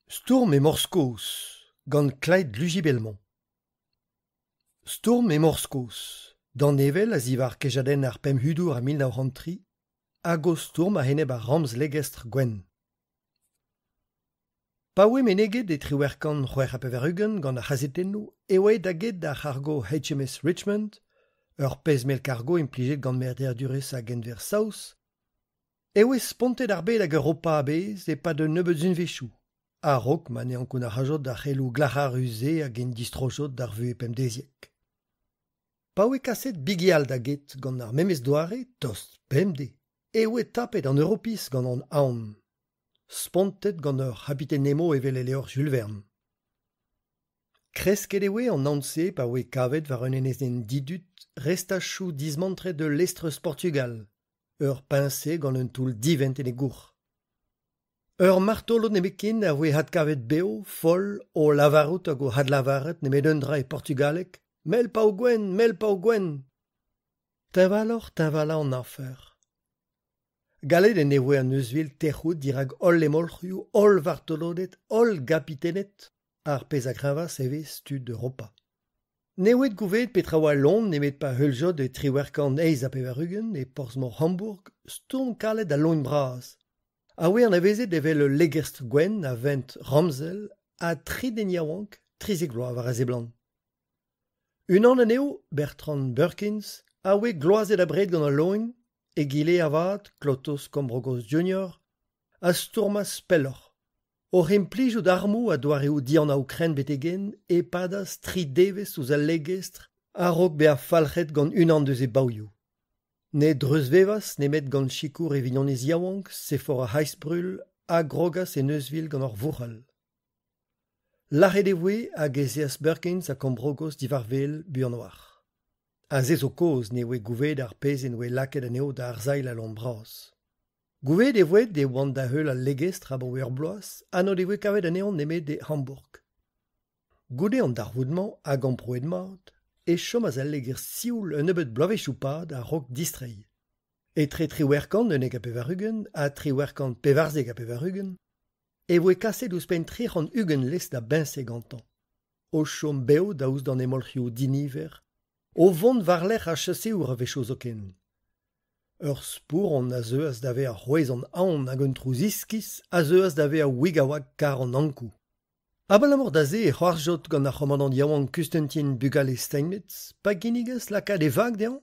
Stourm e morskos, gant Clyde Lugy-Belmont. Stourm e morskos, d'an evel a zivar kejadenn ar pemhudour a 1903, hag o stourm a henneb a Ramslegestr Gwen. Pa oe meneget e triwerkan c'hwec'h a pevarugen gant a c'hazetennoù e oe daget da c'hargo HMS Richmond, ur pezmel cargo implijet gant merder durez a genver South, e oe spontet ar bet hag ur opa a bez e pa de nebeud unvechou. A rok ma ne an koun a rajot da c'helou glachar uze hag en distrojot d'ar vu e pemdeziek. Pa oe kaset bigial da get gant ar memes doare, tost pemde, e oe tapet an europis gant an aon. Spontet gant ur Capitaine Nemo evel e leor Jules Verne. Kresket e oe an aonse pa oe kavet war un enezen didut restachou dizmantre de l'Estreus Portugal, ur pinse gant un toul divent en e gour. Ur martolo nemekin a oe had kavet beo, fol, o lavarout hag o had lavaret nemet undra e Portugalek, mel pa o gwen, mel pa o gwen. Tevalor an afer. Galed en e oe an eusvil terrout dirag ol e molc'hioù, ol vartolodet, ol gapitenet, ar pez a gravas evez stud Europa. Ne oet gouvet petra oa Lond nemet pa heuljot e triwerkan eiz a pevarugen e Portsmouth Hamburg, stourm kalet a loen braz. A oe an avezet evel le Legestr Gwen a vent Ramsel a tri den yaouank, trizek gloa war a zeblan. Un an aneo, Bertrand Burkins, a oe gloazet a bred gant a loen, e gile avad, Clotos Combrogos Jr., a stourmas pellor. O remplijoù d'armou a doareo dian a Ukren betegen e padas tri devez ouz a Legestr a rok be a falc'het gant unan deus e baoioù. Ne dreuz vevas nemet gant chikour e vignonez yaouank, sefor a heisbrul, a grogas e neusvil gant ur vouchal. Lac'het e voe hag ezeas Burkins a Combrogos divarvel buan-noar. A zez o koz ne oe gouvet ar pez en oe laket aneo da ar zail a lom bras. Gouvet e voet de oant da heul a Legestr a bo ur bloaz, anod e voe kavet aneon nemet de Hamburg. Goude an darvoudman hag an proet mat, e chom a zallegir sioul un nebeud blavechou pad a rok distrei. E tre triwerkan nenek a pevarugen, a triwerkan pevarzek a pevarugen, e voe kaset ouzpen trich an ugen les da bense gantan. O chom beo da ouz dan e molc'hioù diniver, o vont varlec'h a chaseour a vecho zoken. Ur spour an a zeuas dave a c'hwez an aon hag un trouz iskis a zeuas dave a ouigawag kar an ankou. Abalamor da ze e c'hoarjot gant ar c'hommandant yaouank Kustentin Bugal e Steinmetz, pa ginniges lakad e vag dean?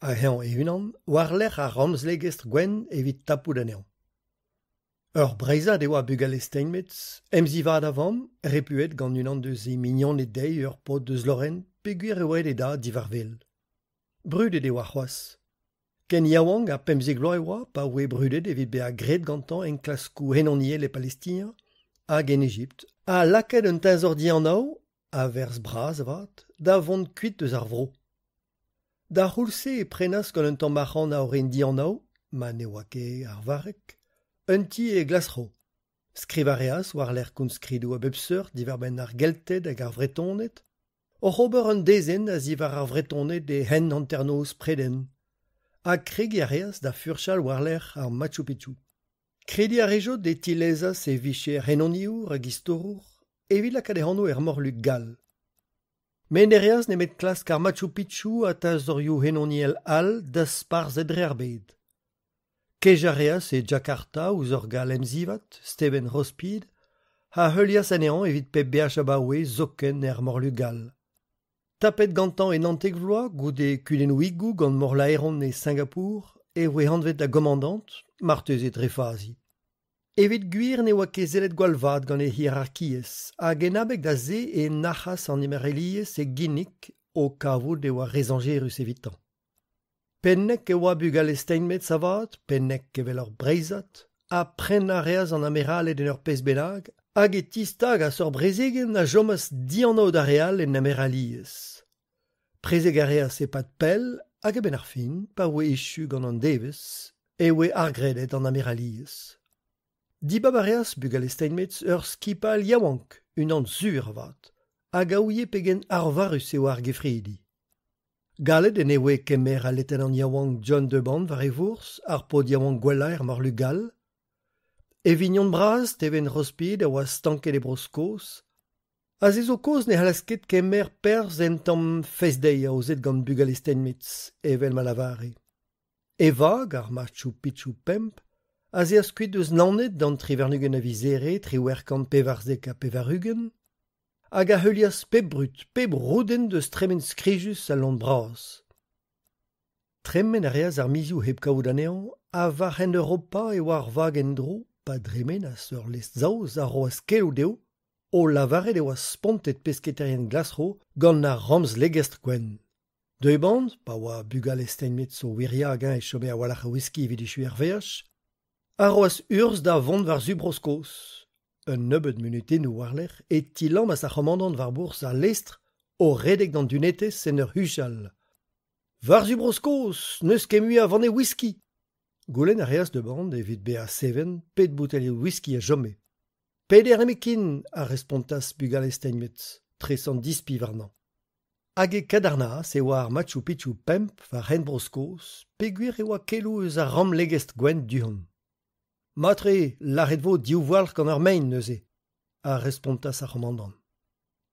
A hean e unan, warlec'h a Ramslegestr Gwen evit tapout anean. Ur breizad e oa Bugal e Steinmetz, emzivad avam, repuet gant unan deus e mignon e dei ur pot deus Lorraine, peguer e oed e da divarvel. Brudet e oa c'hoaz. Ken yaouank a pemzek bloaz e oa, pa oe brudet evit be a gred gantan en klaskou henoniel e Palestina, hag en Egypt, a laket un tenzordi an ao, a vers braz avat, da vont kuit eus ar vro. Da c'houlse e prenas gant un tamm marc'han a oren di an ao, ma ne oa ket ar varek, un ti e glasro. Skrivareas war l'er koun skridou a bepseur diverben ar gelted hag ar vretonet, o c'hober un dezen a zivar ar vretonet de hen an ternoz preden, a kregiareas da furchal war l'er ar Machu Picchu. Kredi a rejot de tilezas e vicher henoniour hag istorour, evit lakad e anno morluk gal. Men ereaz nemet klask ar Machu Picchu a tazorioù henoniel al da spar zedre ar bed. Kejareaz e Jakarta ouz ur gal emzivat, Steven Rospid, ha heulias anean evit pep beach abaoe zoken morluk gal. Tapet gantan e nantek vloaz goude kudennou igou gant morlaeron e Singapour e oe anvet da gomandant, marteus e drefazi. Evit gwir ne oa ket zelet gwalvad gant e hierarkiez, hag enabek da ze e nachas an emereliez e ginnik o kavout e oa rezangerus evitan. Pennek e oa Bugal e Steinmetz avat, pennek evel ur breizat, a pren a reaz an ameralet en ur pez benag, hag e tistag a sor brezegen a jomas di an ao da real en ameraliez. Prezeg a reaz e pat pell, hag e ben ar fin, pa oe echu gant an devez, e oe argredet an ameraliez. Dibabareas Bugal e Steinmetz ur skipal yaouank, unan sur avat, hag a ouie pegen arvarus eo ar gefridi. Galet en e oe kemer a leten an yaouank John Deban var e vours, ar pod yaouank gwella morluk gal, Evignon bras teven rospid a oa stanket e broskos. A ze zo koz ne halasket kemer perz en tamm fesdei a ozet gant bugal estenmitz evel malavare. Evag ar Machu Picchu pemp, a ze az kuit eus nanet d'an trivernugen a vizere triwerkant pevarzek a pevarugen, hag a heulias pep brut, pep rouden deus tremen skrijus a lont bras. Tremen a reaz ar miziou heb kaout anean, a var en Europa e war vag en dro, pa dremen a seur lest zaoz a roaz kelou deo, o lavaret e oa spontet pesketerien glasro gant na ramz legest gwen. Deubant, pa oa bugal estenmet so wiria hag e chome a walach a whisky evit ichu er veach, a roaz urz da vont var zubroskos. Un nebeud munutenn warlec'h e tilam a sa c'hommandant var bourse a lestr o redek d'an dunetez en ur hujal. Var zubroskos, neus ket mui a vann e whisky. Goulenn a reas de band evit be a seven pet boutelioù whisky a jome. Peder emekin a respontas bugal estenmet, tresant dispi varnan. Hag e kadarna se oa ar Machu Picchu pemp var hen broskos, peguer e oa kelou eus a ram legest gwen duhon. Matre, l'arret vo diouvoalc'h gant ur mein neuze, a respontas ar commandant.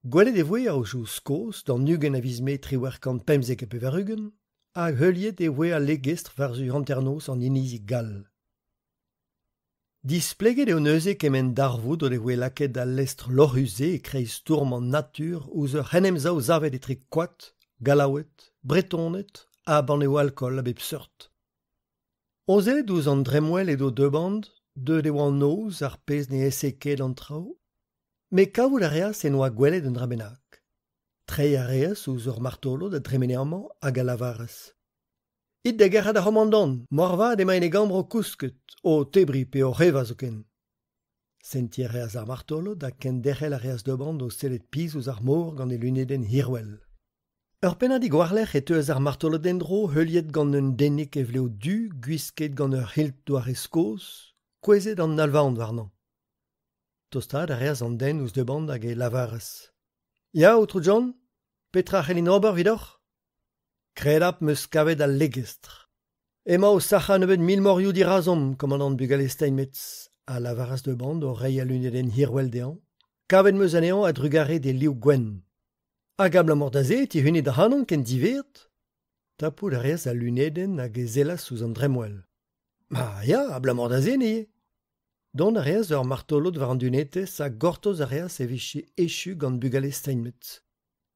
Gwelet e voe a ojou skos d'an nugen a vizme triwerkant pemzek e pevarugen, a heuliet e voe a legestr varzu hanternos an inizi gal. Displeget eo neuze kemen darvoud o de voe laket a lestr lorhuze e kreiz tourm an natur ouz ur c'henemzao zavet e tre koat, galaouet, bretonet, a ban eo alkol a bep seurt. Ozelet ouz an dremwel edo deuband, de oa an noz ar pez ne eseket an trao, me kavout a reas en oa gwelet un drabenak. Trei a reas ouz ur martolo da dremeneamant hag a lavaras. It da gerad a romandant, moarvad emañ e gambro kousket, o tebri pe o reva zo ken. Sentier reas ar martolo da ken derrel a reas deuband o sellet piz ouz ar mor gant e luneden hirwel. Ur pennadig warlec'h e teus ar martolo dendro heuliet gant un dennik e vleo du gwisket gant ur hilt doar e skos, kwezet an nalvaont warnan. Tostad a reas an den ouz deuband hag e lavaras. Ya, outro John? Petra c'hellin ober vidoc'h? Kredap meus kavet al legestr. Ema o sacha nebeud mil morioù dirazom, commandant bugal estenmetz, a lavaras de band o rei a luneden hirwel dean, kavet meus anean a drugare de liou gwen. Hag ablamor da se, ti hunnet da hanon ken divert? Tapout a reas a luneden hag e zelas ouz an dremwel. Ma ya, ablamor da se ne. Don a reas ur martolot war an dunetez a gortoz a reas e viche echu gant bugal estenmetz.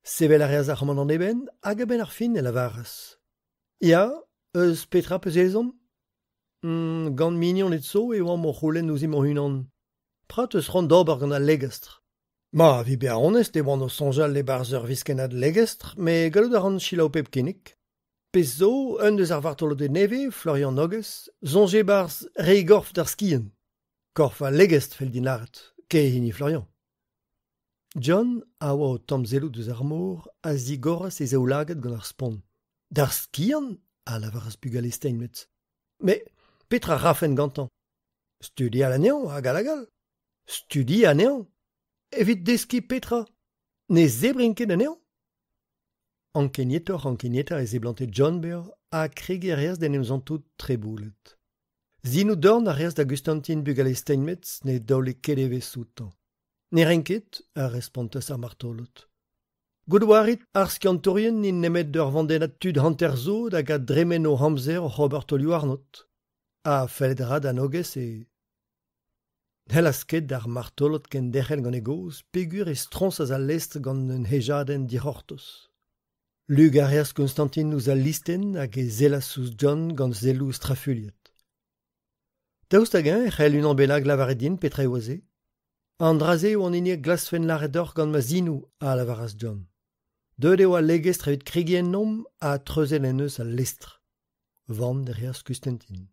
Sevel a reas ar commandant eben, hag a ben ar fin e lavaras. Ya, eus petra peus elzom? Gant mignon et zo e oa mo c'houlenn ouz immo hunan. Prat eus ran d'ober gant al legestr. Ma, vi be a honest e oan o sonjal le barz ur viskenad legestr, me gallout a ran chila o pep kinnik. Pez zo, un deus ar vartolo de neve, Florian Nogues, zonje barz reigorf d'ar skien. Korf a legestr fel din laret, ke hini Florian. John a oa o tammzellout eus ar mor a zigoras e zaoulaget gant ar spon. D'ar skian? A lavaras bugal estenmetz. Me, petra rafen gantan. Studi al anean, hag al agal. Studi anean. Evit deski petra. Ne zebrinket anean? Ankenietor e zeblante John Bear a krege reas den emzantout treboulet. Zinou dorn a reas da Gustantin bugal estenmetz ne daoule keleve soutan. Ne renket, a respontas ar martolot. Goudoarit ar skiantorien nin nemet d'ur vandenat tud hanterzo da ga dremen o hamzer o Robertolioù Arnot. A fellet rad an Nogues e... Helasket d'ar martolot ken derc'hel gant e goz, pegur e strons az al lest gant un hejadenn dihortos. Lug a reas Konstantin ouz al listen hag e zelas ouz John gant zelou strafuliet. Daoust hag-eñ e c'hell unan bennak lavaret din petra e oaze? An draze o an iniek glasfen laret d'or gant ma zinou a lavaras John. Deuet eo a legestr evit krigien nom a treuzel en eus al lestr. Vant derrière Kustentin.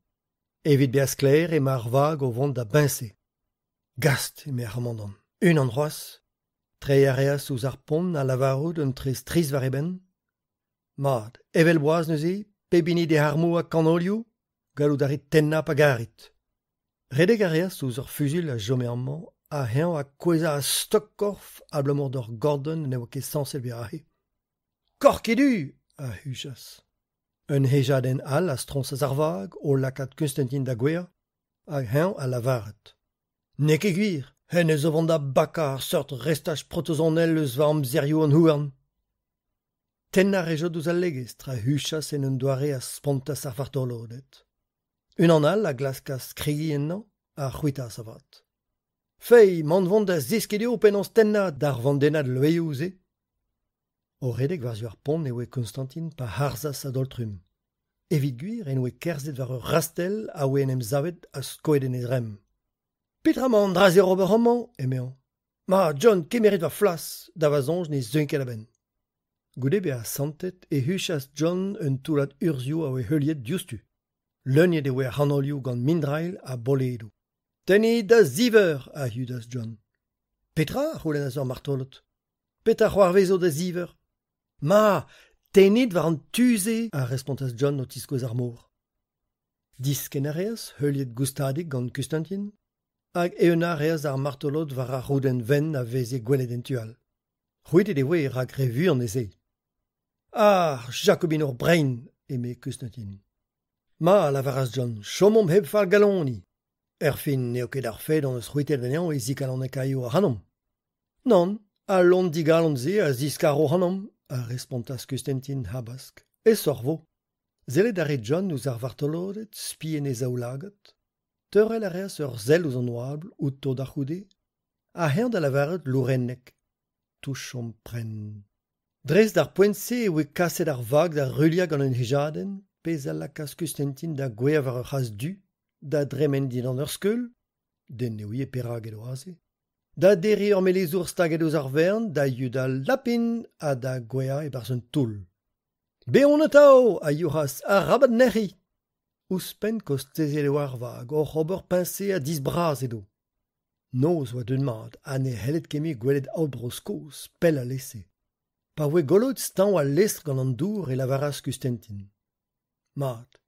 Evit beas kler e mar vag o vont da binse. Gast e me ar commandant. Un an c'hoaz. Trei a reas ouz ar pont a lavarout un trez triz var eben. Mat, evel boaz neuze, pebini de harmou a kanolioù, gallout arit tennap a garit. Redek a reas ouz ur fusil a jome amman, a hean a kweza a stokkorf ablamor d'or Gordon ne oa ket sansel be ahe. Korkedu a hujas. Un hejadenn all a strons a zarvag o lakat Konstantin da gwea, a hean a lavaret. Nek e gwir, en eus o vant da baka ar sort restaj protozonel eus va amzerio an houarn. Tenna rejo douz allegez tra huchas en un doare a spontas ar vartolodet. Un an al a glaskas krigi ennan a c'hwita savat. Fei, man vont da zeskedio penans tenna d'ar vandenad loeioù O redek war ar pont e oe Konstantin pa harzas a doltrum. Evit gwir en oe kerzet war ur rastel a oe en em zavet a skoeden e rem. Petra man draze ober amman, emean. Ma John kemerit war flas, da va zonj ne zunket a ben. Goude be a santet e huchas John un toulat urzio a oe heuliet diustu. Leuniet e oe hanolioù gant mindrail a boledou. Tenni da ziver, a hudas John. Petra, c'houlenn a zor martolot. Petra c'hoarvezo da ziver. Ma, tennit war an tuze, a respontas John o tiskoz ar mor. Disken a reas, heuliet goustadik gant Konstantin, hag eun a reas ar martolot war a rouden ven a veze gwelet en tual. C'houetet e oe rak revu an eze. Ah, Jacobin ur brein, eme Konstantin. Ma, lavaras John, chomom heb fal galoni. Fin neo ket ar fed an eus c'houetet venean e zik an ekaio ar hanom. Non, a lont digalon ze a ziskar o hanom, a respontas Konstantin habask. E sorvo. Zelet are John ouz ar vartolodet, spien e zaoulagat. Teurel a reas ur zel ouz an oabl, out to da c'houde, a hern da lavaret lourennek. Touchom pren. Dres d'ar poentse e oe kaset ar vag da rulia gant un hejaden, pez a lakas Konstantin da gwe war ur c'haz du, da dremen din an ur skeul, den ne oie perag edo aze, da deri ur melezour stag edo ar vern, da yud a lapin a da gwea e barz un toul. Be on a tao, a yuras, a rabat nechi. Ouspen kost tezel eo ar vag, or ober pince a disbraz edo. Noz oa d'un mat, a ne hellet kemi gwelet aout koz, pel a lese. Pa oe golot stan a lestr gant an dour e lavaras Konstantin. Mat,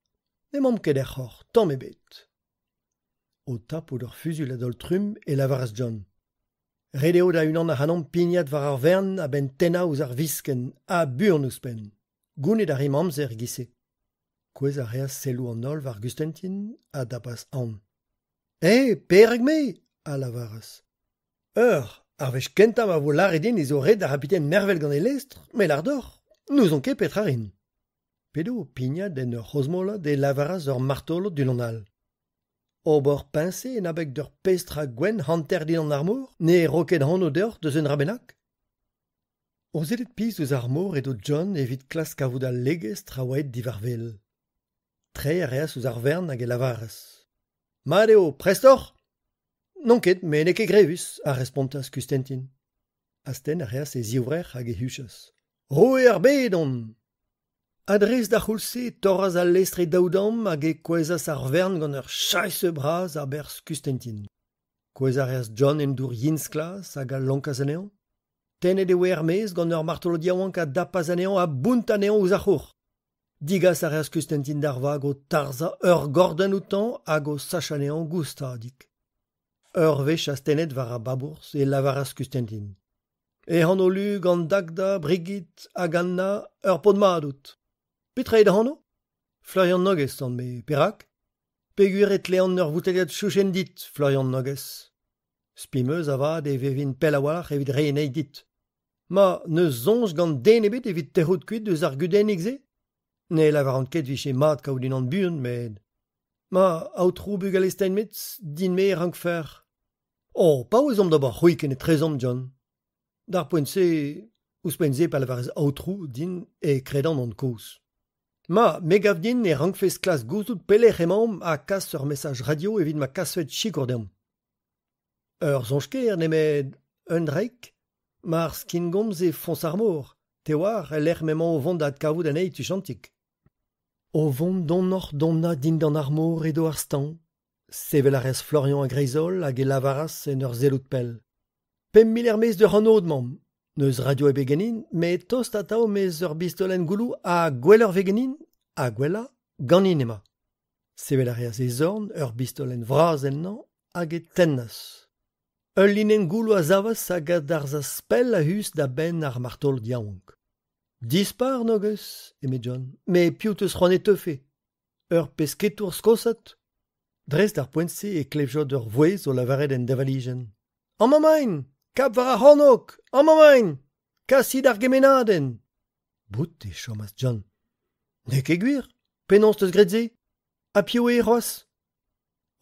ne mamm ket er c'hor, tamm ebet. O tap ur fusul adol trum e lavaras John. Redeo da unan a hanom pignat war ar vern a ben tenna ouz ar visken a burn ouspen. Gounet a rim amzer gise. Kwez a reas selou an ol war Konstantin a dapas an. Pereg me, a lavaras. Ar vech kentam a vo laredin e zo red a rapiten mervel gant e lestr, me lardor, nous on ket petrarin. Pedo pignat den ur c'hozmola de lavaras ur martolot du lonal. Ober pince en abeg d'ur pestra gwen hanter din an armour, ne roket hano deoc'h deus un rabenak? O zelet pis eus armour edo John evit klas kavout al legez traoet divarvel. Tre a reas eus ar vern hag e lavaras. Ma deo, prestor? Non ket, me ne ket grevus, a respontas Konstantin. Asten a reas e ziouvrech hag e huchas. Roe ar bedon! Adrez da c'houlse torraz al lestre daoudam hag e kwezas ar vern gant ur chaise braz a berz Konstantin. Kwez a reas John en dour yinsklas hag a lankaz anean. Tennet e oe ermez gant ur martolodiaouank a dapaz anean a bount anean ouz ar c'hour. Digas a reas Konstantin d'ar vag o tarza ur gorden outan hag o sach anean goustadik. Ur vech a stennet war a babours e lavaras Konstantin. E hano lu gant Dagda, Brigitte hag Anna ur pod madout. Petra ed hano? Florian Nogues an me perak? Pegur et lean ur vouteliad chouchen dit, Florian Nogues. Spimeus avad e vevin pel a walach evit reenei dit. Ma neus zonj gant den ebet evit terrout kuit deus ar gudennik ze? Ne lavarant ket viche mat kaout din an burn, med. Ma outrou bugale steinmetz, din me rank fer. Oh, pa ouzom d'ober c'houiken e trezom, John. Dar poent-se, ouspenze pa lavarez outrou din e kredan an kouz. Ma, megav din e rankfez klas gouzout pelech emaom a kas ur mesaj radio evit ma kasvet chikordem. Ur zonjker nemet un dreik, mar skingomz e fons ar mor, te war el er memant o vont da kavout anei tuchantik. O vont donnoc'h donna din d'an ar mor edo ar stan, sevel a rez Florian a greizol hag e lavaras en ur zelout pel. 5.000 ermez de ranod mam, neus radio e beganin, me tost atao mez ur bistolen goulou a gwell ur veganin, a gwella ganin ema. Sevel a reas e zorn ur bistolen vraz ennan hag e tennas. Ul linen goulou a zavas hag a darza spell a hus da ben ar martol diaouank. Dispar Nogues, eme John, me piouteus c'hoant e teufe. Ur pesketour skosat. Dres d'ar poentse e klevjot ur vouez o lavaret en davaligen. Amamain! Kap war ar c'hornok! Amamain! Kasit ar gemenaden! Bout e chomas John. Ne ket gwir? Penons teus gredze? A pio e roas?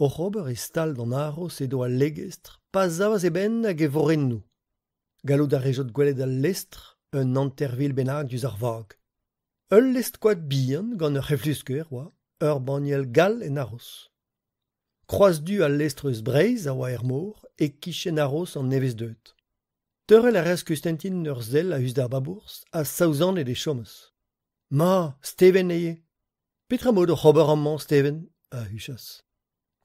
O c'hober e stal d'an aros edo al legestr, pa zavas e ben hag e vorennou. Gallout a rejot gwelet al lestr, un antervil bennak duz ar vag. Ul lest koad bihan gant ur c'heflusker, oa, ur baniel gal en aros. Kroaz du al lestr eus breiz a oa er mor, e kichen aros an nevez deut. Teurel a rez kustentin ur zel a us d'ar babours, a saouzan e chomas. Ma, Steven eye. Petra mod o c'hober amman, Steven, a huchas.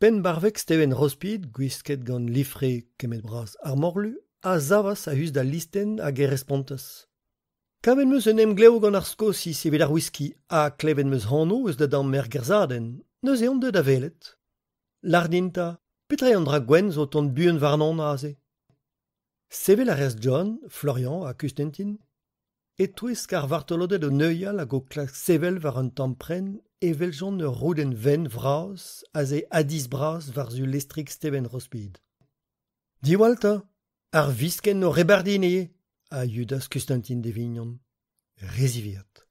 Pen barvek Steven Rospid, gwisket gant lifre kemet bras ar morlu, a zavas a us da listen hag e respontas. Kaven meus un emgleo gant ar skosi sevel ar whisky, a kleven meus hanno eus da dam mer gerzaden, neus eon deud a velet. Lardinta, petra an dra gwen zo ton buan varnon aze. Sevel a rez John, Florian a kustentin, e touez kar vartolodet o neuial hag o klak sevel war un tampren e veljon ur rouden ven vraz a ze adis bras war zu lestrik Steven Rospid. Diwalta, ar visken o rebardin eye, a Judas Kustentin de Vignon. Reziviat.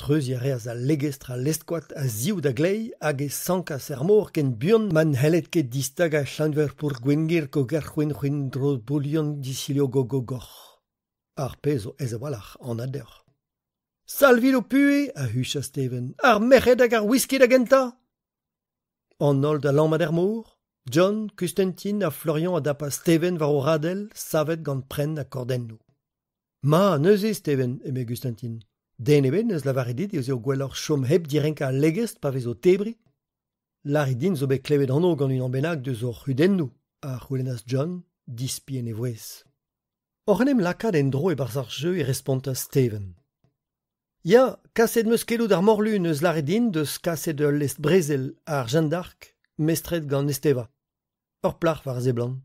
Treuz reaz a legestra lestkoat a ziou da glei hag e sankas er mor ken buan man hellet ket distag a chanver pour gwengir ko gerchwin dro boulion disilio gogogor. Ar pezo ez a walach an ader. Salvil o pue, a hucha Steven, ar mechet hag ar whisky da genta. An ol da lamad er mor, John, Kustentin a Florian a dapa Steven war o radel savet gant pren a kordenno. Ma, neuze Steven, eme Kustentin. Den eben eus lavaridit eus eo gwelloc'h chom heb direnka a legest pa vez o tebri. Laridin zo bet klevet anno gant un ambennak deus o c'hudennou, a c'houlennas John, dispien e voez. Ornem lakad en dro e barz ar jeu e respontas Steven. Ya, kaset meus kelout ar morlu neus laridin deus kaset ur lest brezel ar Jeanne d'Arc, mestret gant Esteva. Ur plach war zeblan.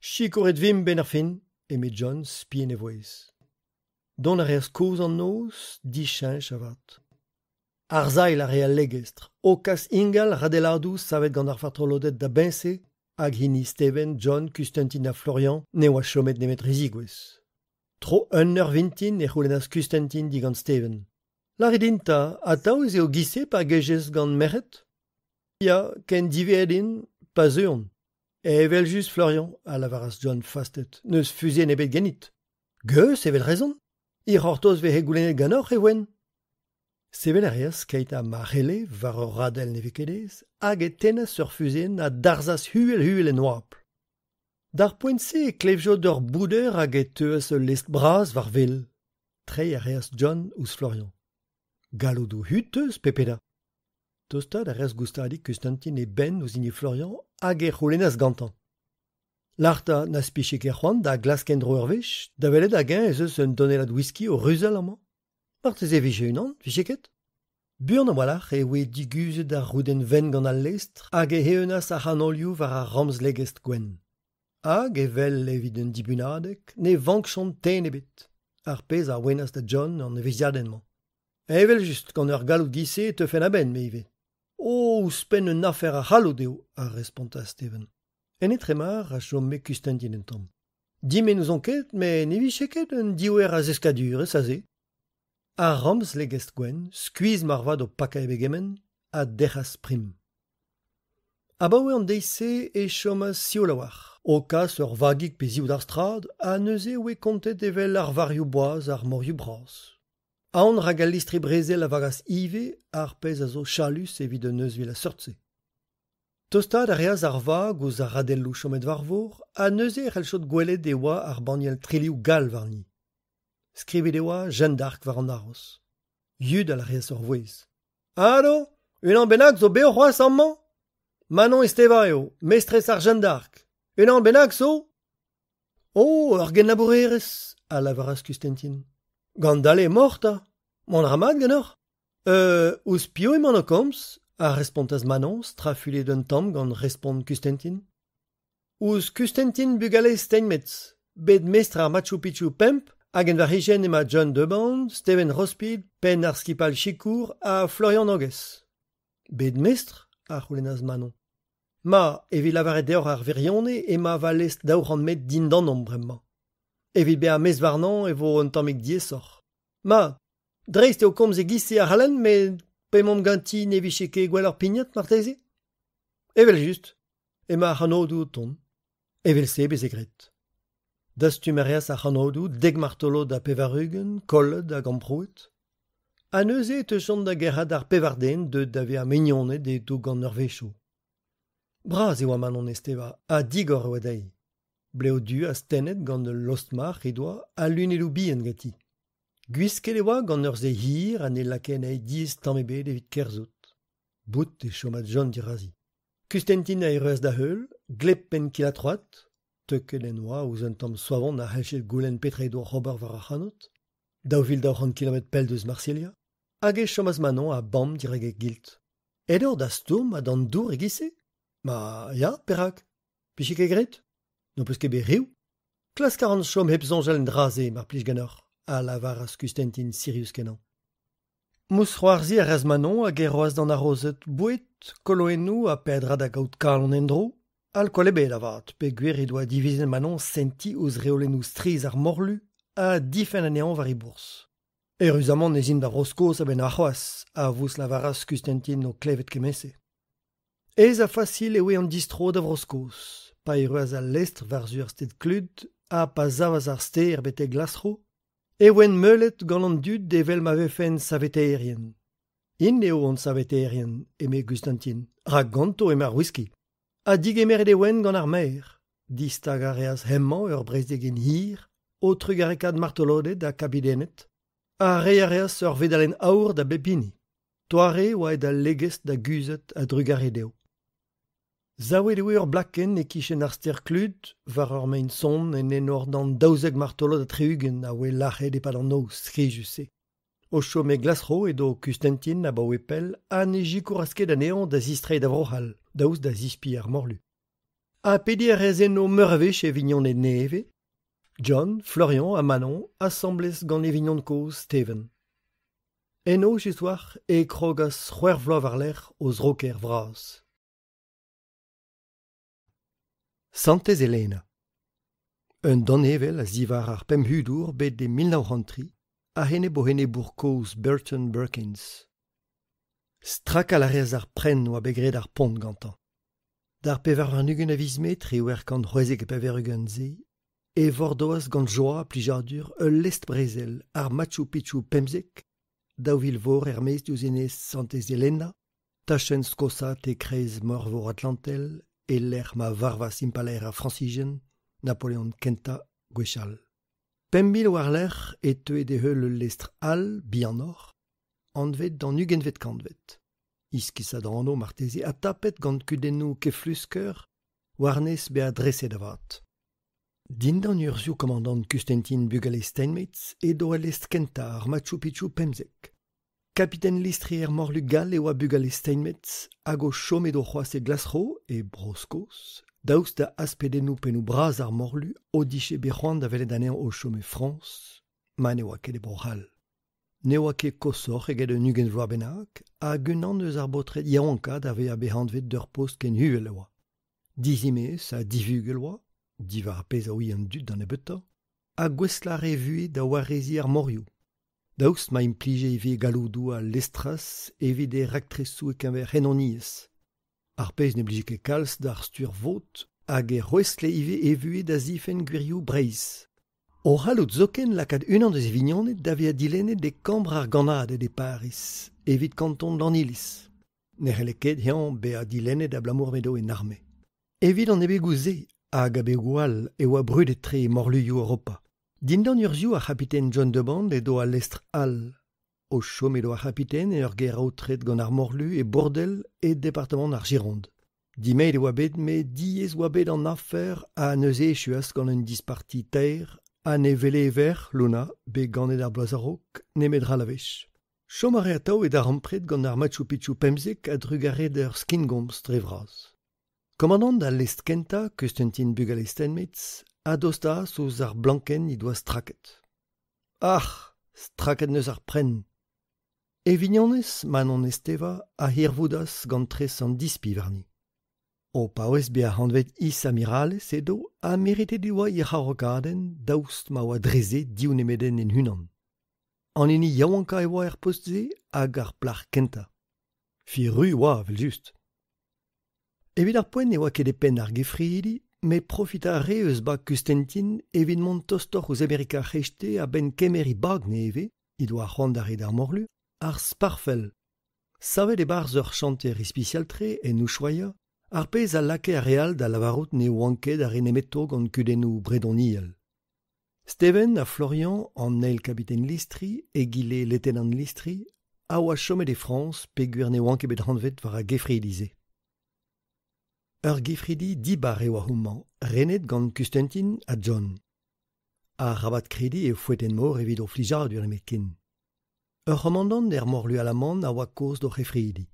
Chikoret vim ben ar fin, eme John spien e voez. Don ar eus koz an noz, dichench avat. Ar zail ar real legestr, o kas ingal radeladou savet gant ar fartrolodet da bense, hag hini Steven, John, Kustentin a Florian, ne oa chomet nemet rezigwez. Tro un ur vintin e c'houlennas Kustentin digant Steven. Laridinta, ataou ez eo gise pa gejez gant meret? Ya, ken divedin, pa zeon. Evel just Florian, a lavaras John fastet, neus fuze nebet genit. Geus, evel rezon? Ir hortoz ve hegoulenet ganoc'h e ouen. Sevel a reas keit a marele war ur radel nevekedez hag e tennas ur fuzen a darzas huel en oapl. Dar poentse e klevjot ur bouder hag e teuas ul lest bras war vel. Trei a reas John ouz Florian. Gallout o huteus pepeda. Tostad a reas goustadik Kustentin e ben ouz ini Florian hag e c'houlennas gantan. L'arta n'a spiché ket c'hoant da glasken dro ur vech, da welet hag ez eus un donelad whisky o ruzel amañ. Martez e vije unan, vicheket? Buan a walach e oe diguzet ar rouden ven gant al lestr hag e heunnas a c'hanolioù war ar ramz legest gwen. Hag e vel evit un dibunadek ne vankchant ten ebet, ar pez ar wenas da John an eviziadenman. Evel just gant ur gallout gise te fen a ben me ive. O, ouspenn un afer a c'hallo deo, a responta Steven. En etremar a chom me Kustentin en tamm. Dimen ouzon ket, me ne vicheket un diouer a zeskadur e saze. A ramz legest gwen, skuiz marvad o paka e begemen, a dechas prim. Abaoe an deise e chomas siolawar, o kas ur vagik pe zioù d'ar strad, a neuze oe kontet evel ar varioù boaz ar morioù bras. Aon ragal listri brezel a vagas ive, ar pez a zo chalus evit un neuzvil a sortse. Tostad a reaz ar vag ouz ar radellou chomet varvor, a neuze e c'hellchot gwelet e oa ar baniel trilioù gal warni. Skrivet e oa Jeanne d'Arc war an aros. Yud al reaz ur voez. Alo, un an bennak zo beo c'hoaz amman? Manon Esteva eo, mestres ar Jeanne d'Arc. Un an bennak zo? Oh, ur gen labourerez, a lavaras Kustentin. Gant dale morta, mon ramad ganeoc'h? Ouz pio emañ o komz? A respontas Manon, strafule d'un tamm gant respond Kustentin. Ouz Kustentin bugale steinmetz, bet mestre ar Machu Picchu pemp, hag en varrijen ema John Deband, Steven Rospid, pen ar skipal chikour a Florian Nogues. Bet mestre, a c'houlennas Manon. Ma, evit lavaret deoc'h ar virionne e ma va lest daour an met dindanom bremañ. Evit be a mes varnan e vo un tammig diesoc'h. Ma, dreist eo komz e gisse ar halen, met pemom ganti ne viche ket gwell ar pignat marteze? Evel just, e ma c'hanodoù ton. Evel se bez e gret. Da stumerias a c'hanodoù deg martolo da pevarugen, kollet hag amprouet. A neuze te chant da gerad ar pevarden de da ve a meignonet e dou gant ur vecho. Braz e oa manon esteva, a digor e oa dei. Bleo du a stennet gant ul lostmar e doa a lunelou bien gati. Gwisket e oa gant ur ze hir a ne laken a e diez tamm ebet evit kerzout. Bout e chomat John dirazi. Kustentin a erez da heul, glep pen kilatroat, teuket en oa ouz un tamm soavant a helchet goulenn petre do c'hober war a c'hanot, daouvil da 100 km pell deus Marsilia, hag e chomaz manon a bam direg e gilt. Edor da stourm a dan dour e gisse? Ma, ya, perak. Pichik e gret? No peus ket bet riv? Klask ar an chom hep zonjal en draze mar plij ganor, a lavar as Kustentin Sirius kenan. Mous c'hoarzi a rez manon hag e roaz dan arrozet bouet, koloennou a pedra da gaout kalon endro, al kolebet avat, pe gwir e doa divizen manon senti ouz reolennou striz ar morlu a difen anean var e bours. E ruzamant nezin da roskos a ben ar c'hoaz, a vous lavaras Kustentin o klevet kemese. Ez a fasil e oe an distro da vroskos, pa e ruaz a lestr var zur sted klud, a pa zavaz ar ster bete glasro, e oen meulet gant an dud devel ma vefen saveteerien. In eo an saveteerien, eme Kustentin, ra ganto eme ar whisky. A dig emeret e oen gant ar mer, distag a reaz hemman ur brezdegin hir, o trugarekad martolodet da kabidenet, a re a reaz ur vedalen aour da bepini. Toare oa e da legest da guzet a drugare deo. Zaouet eo ur blaken e kichen ar ster klud, var ur mein son en enor dan daouzeg martolo da treugen a oe lachet e pad an noz skrijus se. O chom e glasro e do Kustentin a ba oe pel a ne jikourasket an ean da zistreiñ da vrohal, daouz da zispi ar morlu. A pedi a rezen o meurvech e vignon e neve, John, Florian a Manon assemblez gant e vignon koz Steven. En o jezouar e krogas c'hwer vloav ar lec'h o zroker vraz. Santez Elena. Un donevel a zivar ar pemhudour bet de 1903 a hene bo hene bourkoz Burton Birkins. Strakal a rez ar pren oa begred ar pont gantan. Dar pevar ar nugen a vizmet tre oer kant c'hwezeg e peverugen ze, e vordoaz gant joa plijardur ul lest brezel ar Machu Picchu pemzek, daouvil vor ermez diouzhenez Santez Elena, tachen skosat e krez morvor Atlantel, e l'er ma varvas impaler a Francigen, Napoleon Kenta, Gwechal. Pembil war l'er e teuet de heul lestr al, bi an or, anvet dan ugenvet kantvet. Iskisa dan anno marteze a tapet gant kudennou keflusker, warnez be a dreset avat. Dindan urzio commandant Kustentin Bugale Steinmetz e do a lest Kenta ar Machu Picchu pemzek. Kapiten listrier morlu gal e oa Bugale Steinmetz hag o chom edo c'hoaz e glasro e broskos, daoust da aspedennou penou braz ar morlu o diche be c'hoant da velet anean o chom e France, ma ne oa ket e brohal. Ne oa ket kosor eget un ugen vloa bennak, hag un an eus ar botret yaouanka da ve a behantvet d'ur post ken huvel oa. Dizimez a divugel oa, divar a pez a oui an dud dan e beutañ, a gwestlar e vue da oarezi ar morioù. Daoust ma implije e ve galoudou a lestras evit e raktresou e kenver henoniez. Ar pez ne blije ket kalz d'ar stur vot hag e c'hwestle ive e vue da zifen gwirioù breiz. O c'hallout zoken lakad unan deus e vignonet da ve a dilennet de kambr ar ganadet e Paris, evit kanton Lanillis. Ne c'helle ket ean be a dilennet a blamour medo en arme. Evit an ebegou ze hag a begoual e oa brudet tre e morluioù Europa. Dindan urzioù ar capitaine John de Band e do a lestr al. O chom edo ar capitaine e ur ger aotret gant ar morlu e bordel e departement ar Gironde. Dimet e oa bet me diez oa bet an afer a neuze echuas gant un disparti teir a ne vele e ver, lona, be ganet ar blazarok, ne medra la vech. Chom a reataou e dar ampret gant ar Machu Picchu pemzek a drugaret ur skingomz dre vraz. Commandant da lest Kenta, Kustentin Bugale Steinmetz, a dostaz ouz ar blanken i doa straket. Ah, straket neus ar pren. E vignonez, manon esteva, a hirvoudas gant tres an dispi varni. O paouez be a hanvet is amirales edo a merite diwa I c'harogaden daoust ma oa dreze diou nemeden en hunan. An eni yaouanka e oa postze hag ar plar kenta. Fi ru oa vel just. Evit ar poen e oa ket e pen ar gefridi, me profita re eus ba kustentin evit mont tostor ouz Amerika c'heste a ben kemeri bag neve, I doa c'hoandare d'ar morlu, ar sparfel. Savet e barz ur chante rispicialtre en ouchoya, ar pez a lake a real da lavarout ne oanket ar enemetto gant kudennoù bredoniel. Steven a Florian an neil kapiten listri e gile letenant listri a oa chomet e France peguer ne oanket bet hanvet war a gefridize. Ur gefridi dibar e oa homañ, renet gant Kustentin a John. A rabat kredi e foueten mor evit o flijard ur emet ken. Ur romandant er morlu alamant a oa koz do c'hefridi.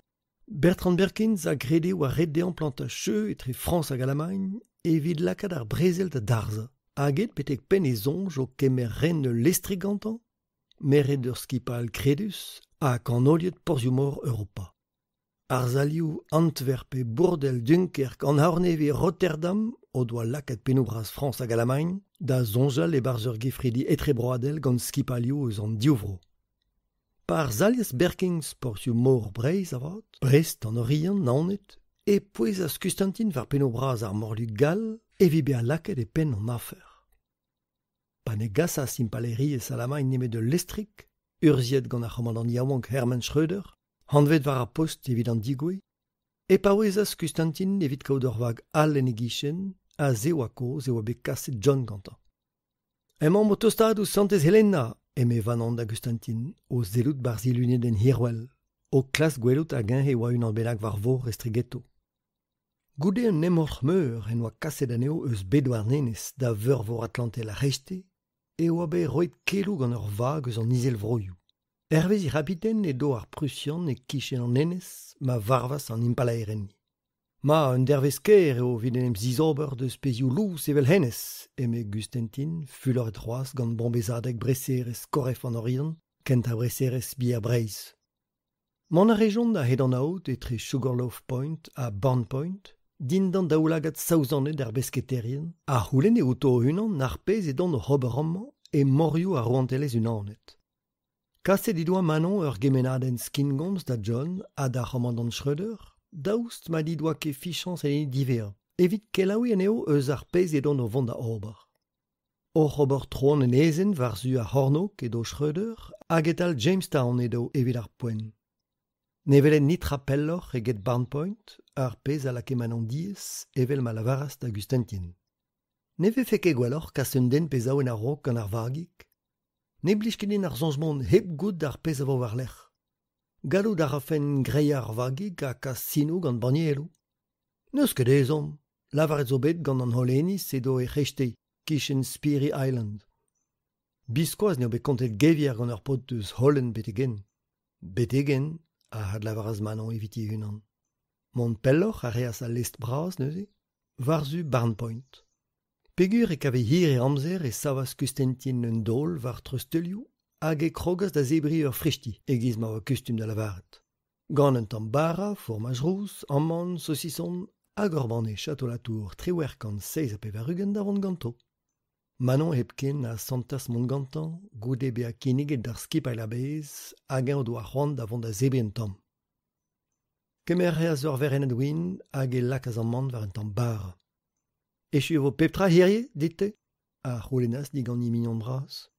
Bertrand Berkins a grede oa red dean planta cheu etre France hag Alamagne evit lakad ar brezel da darza. Hag petek pen e zonj o kemer ren lestri gantan, meret ur skipal kredus ha kan oliet porzioù-mor Europa. Ar zalioù Antwerp e Bourdel Dunkerque an aorneve Rotterdam o doa lakad penaou bras France hag Alamagne da zonjal e barz ur gefridi etre broadel gant skipalioù eus an diouvro. Par zalias Berkins porzioù-mor Breiz avat, Brest an oriant naonet, e pouezas Kustentin var penaou bras ar morlu gal evit be a lakad e pen an afer. Pa ne gasa simpaleri e Alamagne nemet de lestrik, urziet gant ar commandant yaouank Hermann Schröder, hanvet war a post evit an digouez, e paouezas Kustentin evit kaout ur vag all en egichen, a ze oa koz e oa bet kaset John gantañ. Emañ mo tostadoù Santez Helena, eme vanant da Kustentin, o zelout barzilunet den hirwel, o klas gwelout hag e oa un an bennak var vor estrigetto. Goude un emoc'h meur en oa kaset aneo eus bedwar nenez da veur vor Atlantel a rejte, e oa bet roet kelou gant ur vag eus an izel vroioù. Hervez I rapiten edo ar Prussian e kichen an enez ma varvas an impalaerenni. Ma un dervez ker eo videnem zizober deus pezioù lous evel hennez, eme Kustentin, fulor et c'hoaz gant bombezadeg breserez koref an oriant, kent a breserez bier Breiz. Man a rejon da hed an aout etre Sugarloaf Point a Born Point, dindan daoulagat saouzannet er besketerien, a c'houlenn e outo unan ar pez edon o c'hober amman e morioù a roantelez unanet. Kaset I doa manon ur gemenadenn skingomz da John a da commandant Schröder, daoust ma di doa ket fichans en diver, evit kelaoui aneo eus ar pez edon o vont da ober. O c'hober troan en ezen varzu a Hornok edo Schröder, hag etal Jamestown edo evit ar poen. Ne velen nitra pelloc'h eget Barn Point, ar pez a lake manon diez evel ma lavaras da Kustentin. Ne vefe ket gwelloc'h kas un den pezaouen a rok gant ar vargik. Ne blij ket din ar zonjmont hep gout d'ar pez a vo war lec'h. Gallout a rafen greia ar vargik a kas sinou gant banielou. Neus ket ezon, lavaret zo bet gant an holenis edo e c'heste, kichen Speary Island. Biskoaz neo bet kontet gevier gant ur pot eus holen betegen. Betegen, a had lavaraz manon eviti unan. Mont pelloc'h a reas a lest bras neuze, varzu Barn Point. Pegur e kave hir e amzer e savas Kustentin un dol var trustelioù hag e krogas da zebri ur frichti egiz ma oa kustum da lavaret. Gant un tamm bara, formaj rous, amman, saucisson hag ur banne Château-Latour trewerkan 16 a pevarugen davant ganto. Manon hepken a santas mont gantan, goude be a kiniget d'ar skipal a bez hag en o doa c'hoant davant da zebri un tamm. Kemer reas ur verennet win hag e lakaz amman war un tamm bara. Echu vo peptra hirie, dit-te? A c'houlennas di gant imion bras.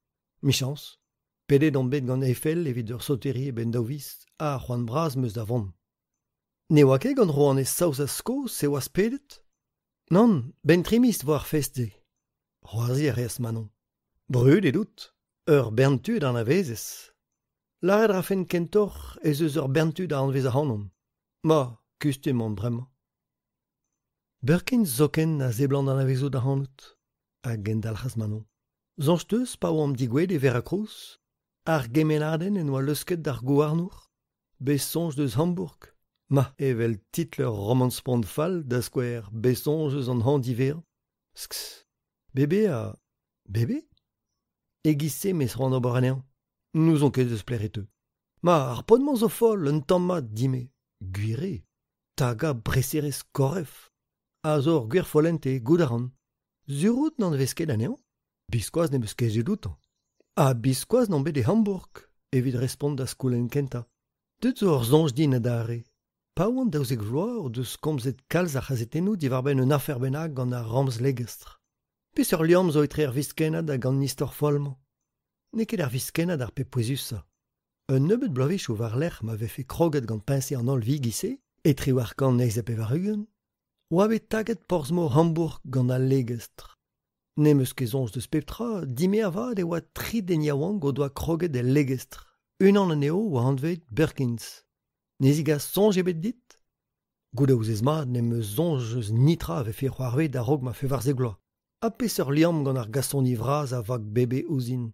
Michans, pedet an bet gant Eiffel evit ur soteri e ben daovis a c'hoant bras meus da vont. Ne oa ket gant roan e saouz a sko se oaz pedet? Non, ben trimist vo ar feste. Roazi a reas manon. Brud edout, ur berntud an a vezez. Laret rafen kentor ez eus ur berntud a anvez a hanon. Ma, kustum an bremañ. Berkins zoken a zeblant an avezo da hanout, a gendalchas manon. Zonjteus pa oam digouet e Veracruz, ar gemenaden en oa leusket d'ar gouarnour, bez sonj deus Hamburg. Ma, evel titler romanspont fall da skouer bez sonj eus an han diver. Sks, bebe a... Bebe? Egisse mes ran ober anean. Nous on ket eus plereteux. Ma, ar podman zo fol, un tamm mat dime. Guire, taga breserez koref. Azor gwir folente goudaran. Zurut n'an vez ket aneo? Biskoaz ne meus ket doutan. Biskoaz n'an bet e Hamburg, evit respond da skoulen kenta. Deuet zo ur zonj din adare. Pa oant daouzek vloaz deus komzet kalz ar c'hazetennoù divar ben un afer bennak gant ar ramz legestr. Pes ur liam zo etre ar viskenad a gant nistor folman. Ne ket ar viskenad ar pe poezusa. Un nebeut blavich o var lec'h ma vefe kroget gant pinse an ol vigise, etre war kan neiz ep evarugen, oa bet taget porzmo Hamburg gant al legestr. Ne meus ket zonj deus peptra, dime avad e oa 3 deniaouank o doa kroget el legestr. Un an aneo oa anvet Birkins. Nezigas sonj ebet dit? Goudaouz ez mat ne meus zonj eus nitra vefe c'hoarvet da rog ma fe war zegloa. Pes ur liam gant ar gaston ivraz a vag bebe ouzin.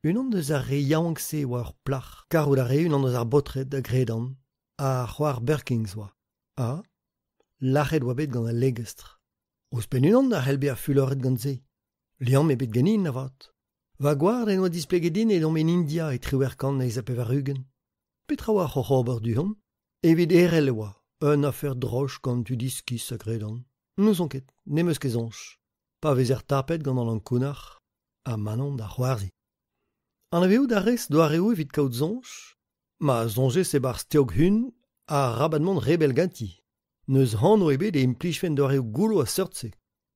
Un an deus ar re yaouank se oa ur plach, kar ou da re un an deus ar botret da gredan, a c'hoar Birkins oa. Lachet oa bet gant al legestr. Ouz pen un an da c'hellbe a fuloret gant ze. Liam ebet ganin avat. Va gwar en oa displegedin e dom en India e triwer kan neiz ap evarugen. Petra oa c'hoc'hober duhon, evit erel oa, un afer droch gant tu diskis a gredan. Nous on ket, ne meus ket zonj. Pa vez er tapet gant an kounach, a manon da c'hoarzi. An aveo da res doa reo evit kaout zonj, ma zonje se bar steog hun a rabadmont rebel ganti. Neus han o ebet e implichfen doa reo goulo a seurtse.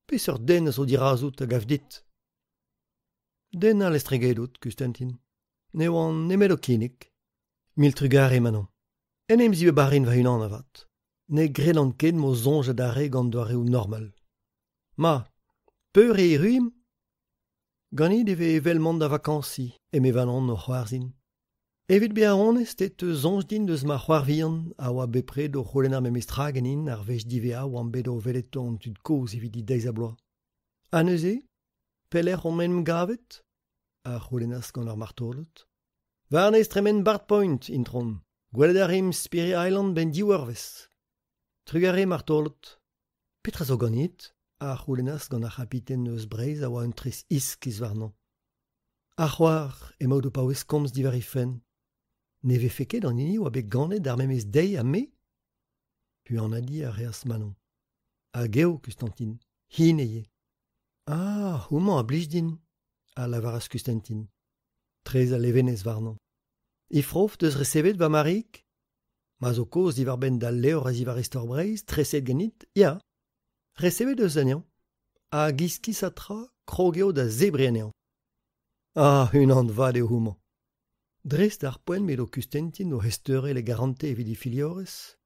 Pes ur den a zo dirazout a gav dit. Den a lestregedot, Kustentin. Ne oan nemet o kinik. Mil trugare manon. En em zive barin va un an avat. Ne gredan ket mo zonj adare gant doa reo normal. Ma, peur e ruim? Ganit eve evelman da vakansi, eme vanan no c'hoarzin. Evit be a honest et zonj din deus ma c'hoarvian a oa bepred o c'holenn me mestragenin ar vech divea oan bet o velet an tud koz evit di deiz a bloa. A neuze? Peller on men gavet? A c'holennas gant ar martolot. Varnez tremen Bart Point, intron. Gwelet ar rim Spirit Island ben diwarvez. Trugare martolot. Petra zo ganit? A c'holennas gant ar capitaine neus breiz a oa un tres iskiz warnan. A c'hoar, emaout o paouez komz divarifen. Ne vefe ket an hini oa bet ganet ar memez dei a me? Pu an a di a reas manon. A geo, Kustentin. Hin eye. Houman a blij din, a lavaras Kustentin. Trez a levenez warnan. Ifrof deus resevet va marik? Ma zo koz divar ben da leur a zivar istor breiz, treset ganit, ya. Resevet eus anian. A giskis a tra, krogeo da zebre anian. Un an vat eo houman. Drest ar poen met o Kustentin o hesteure le garante evit filiores.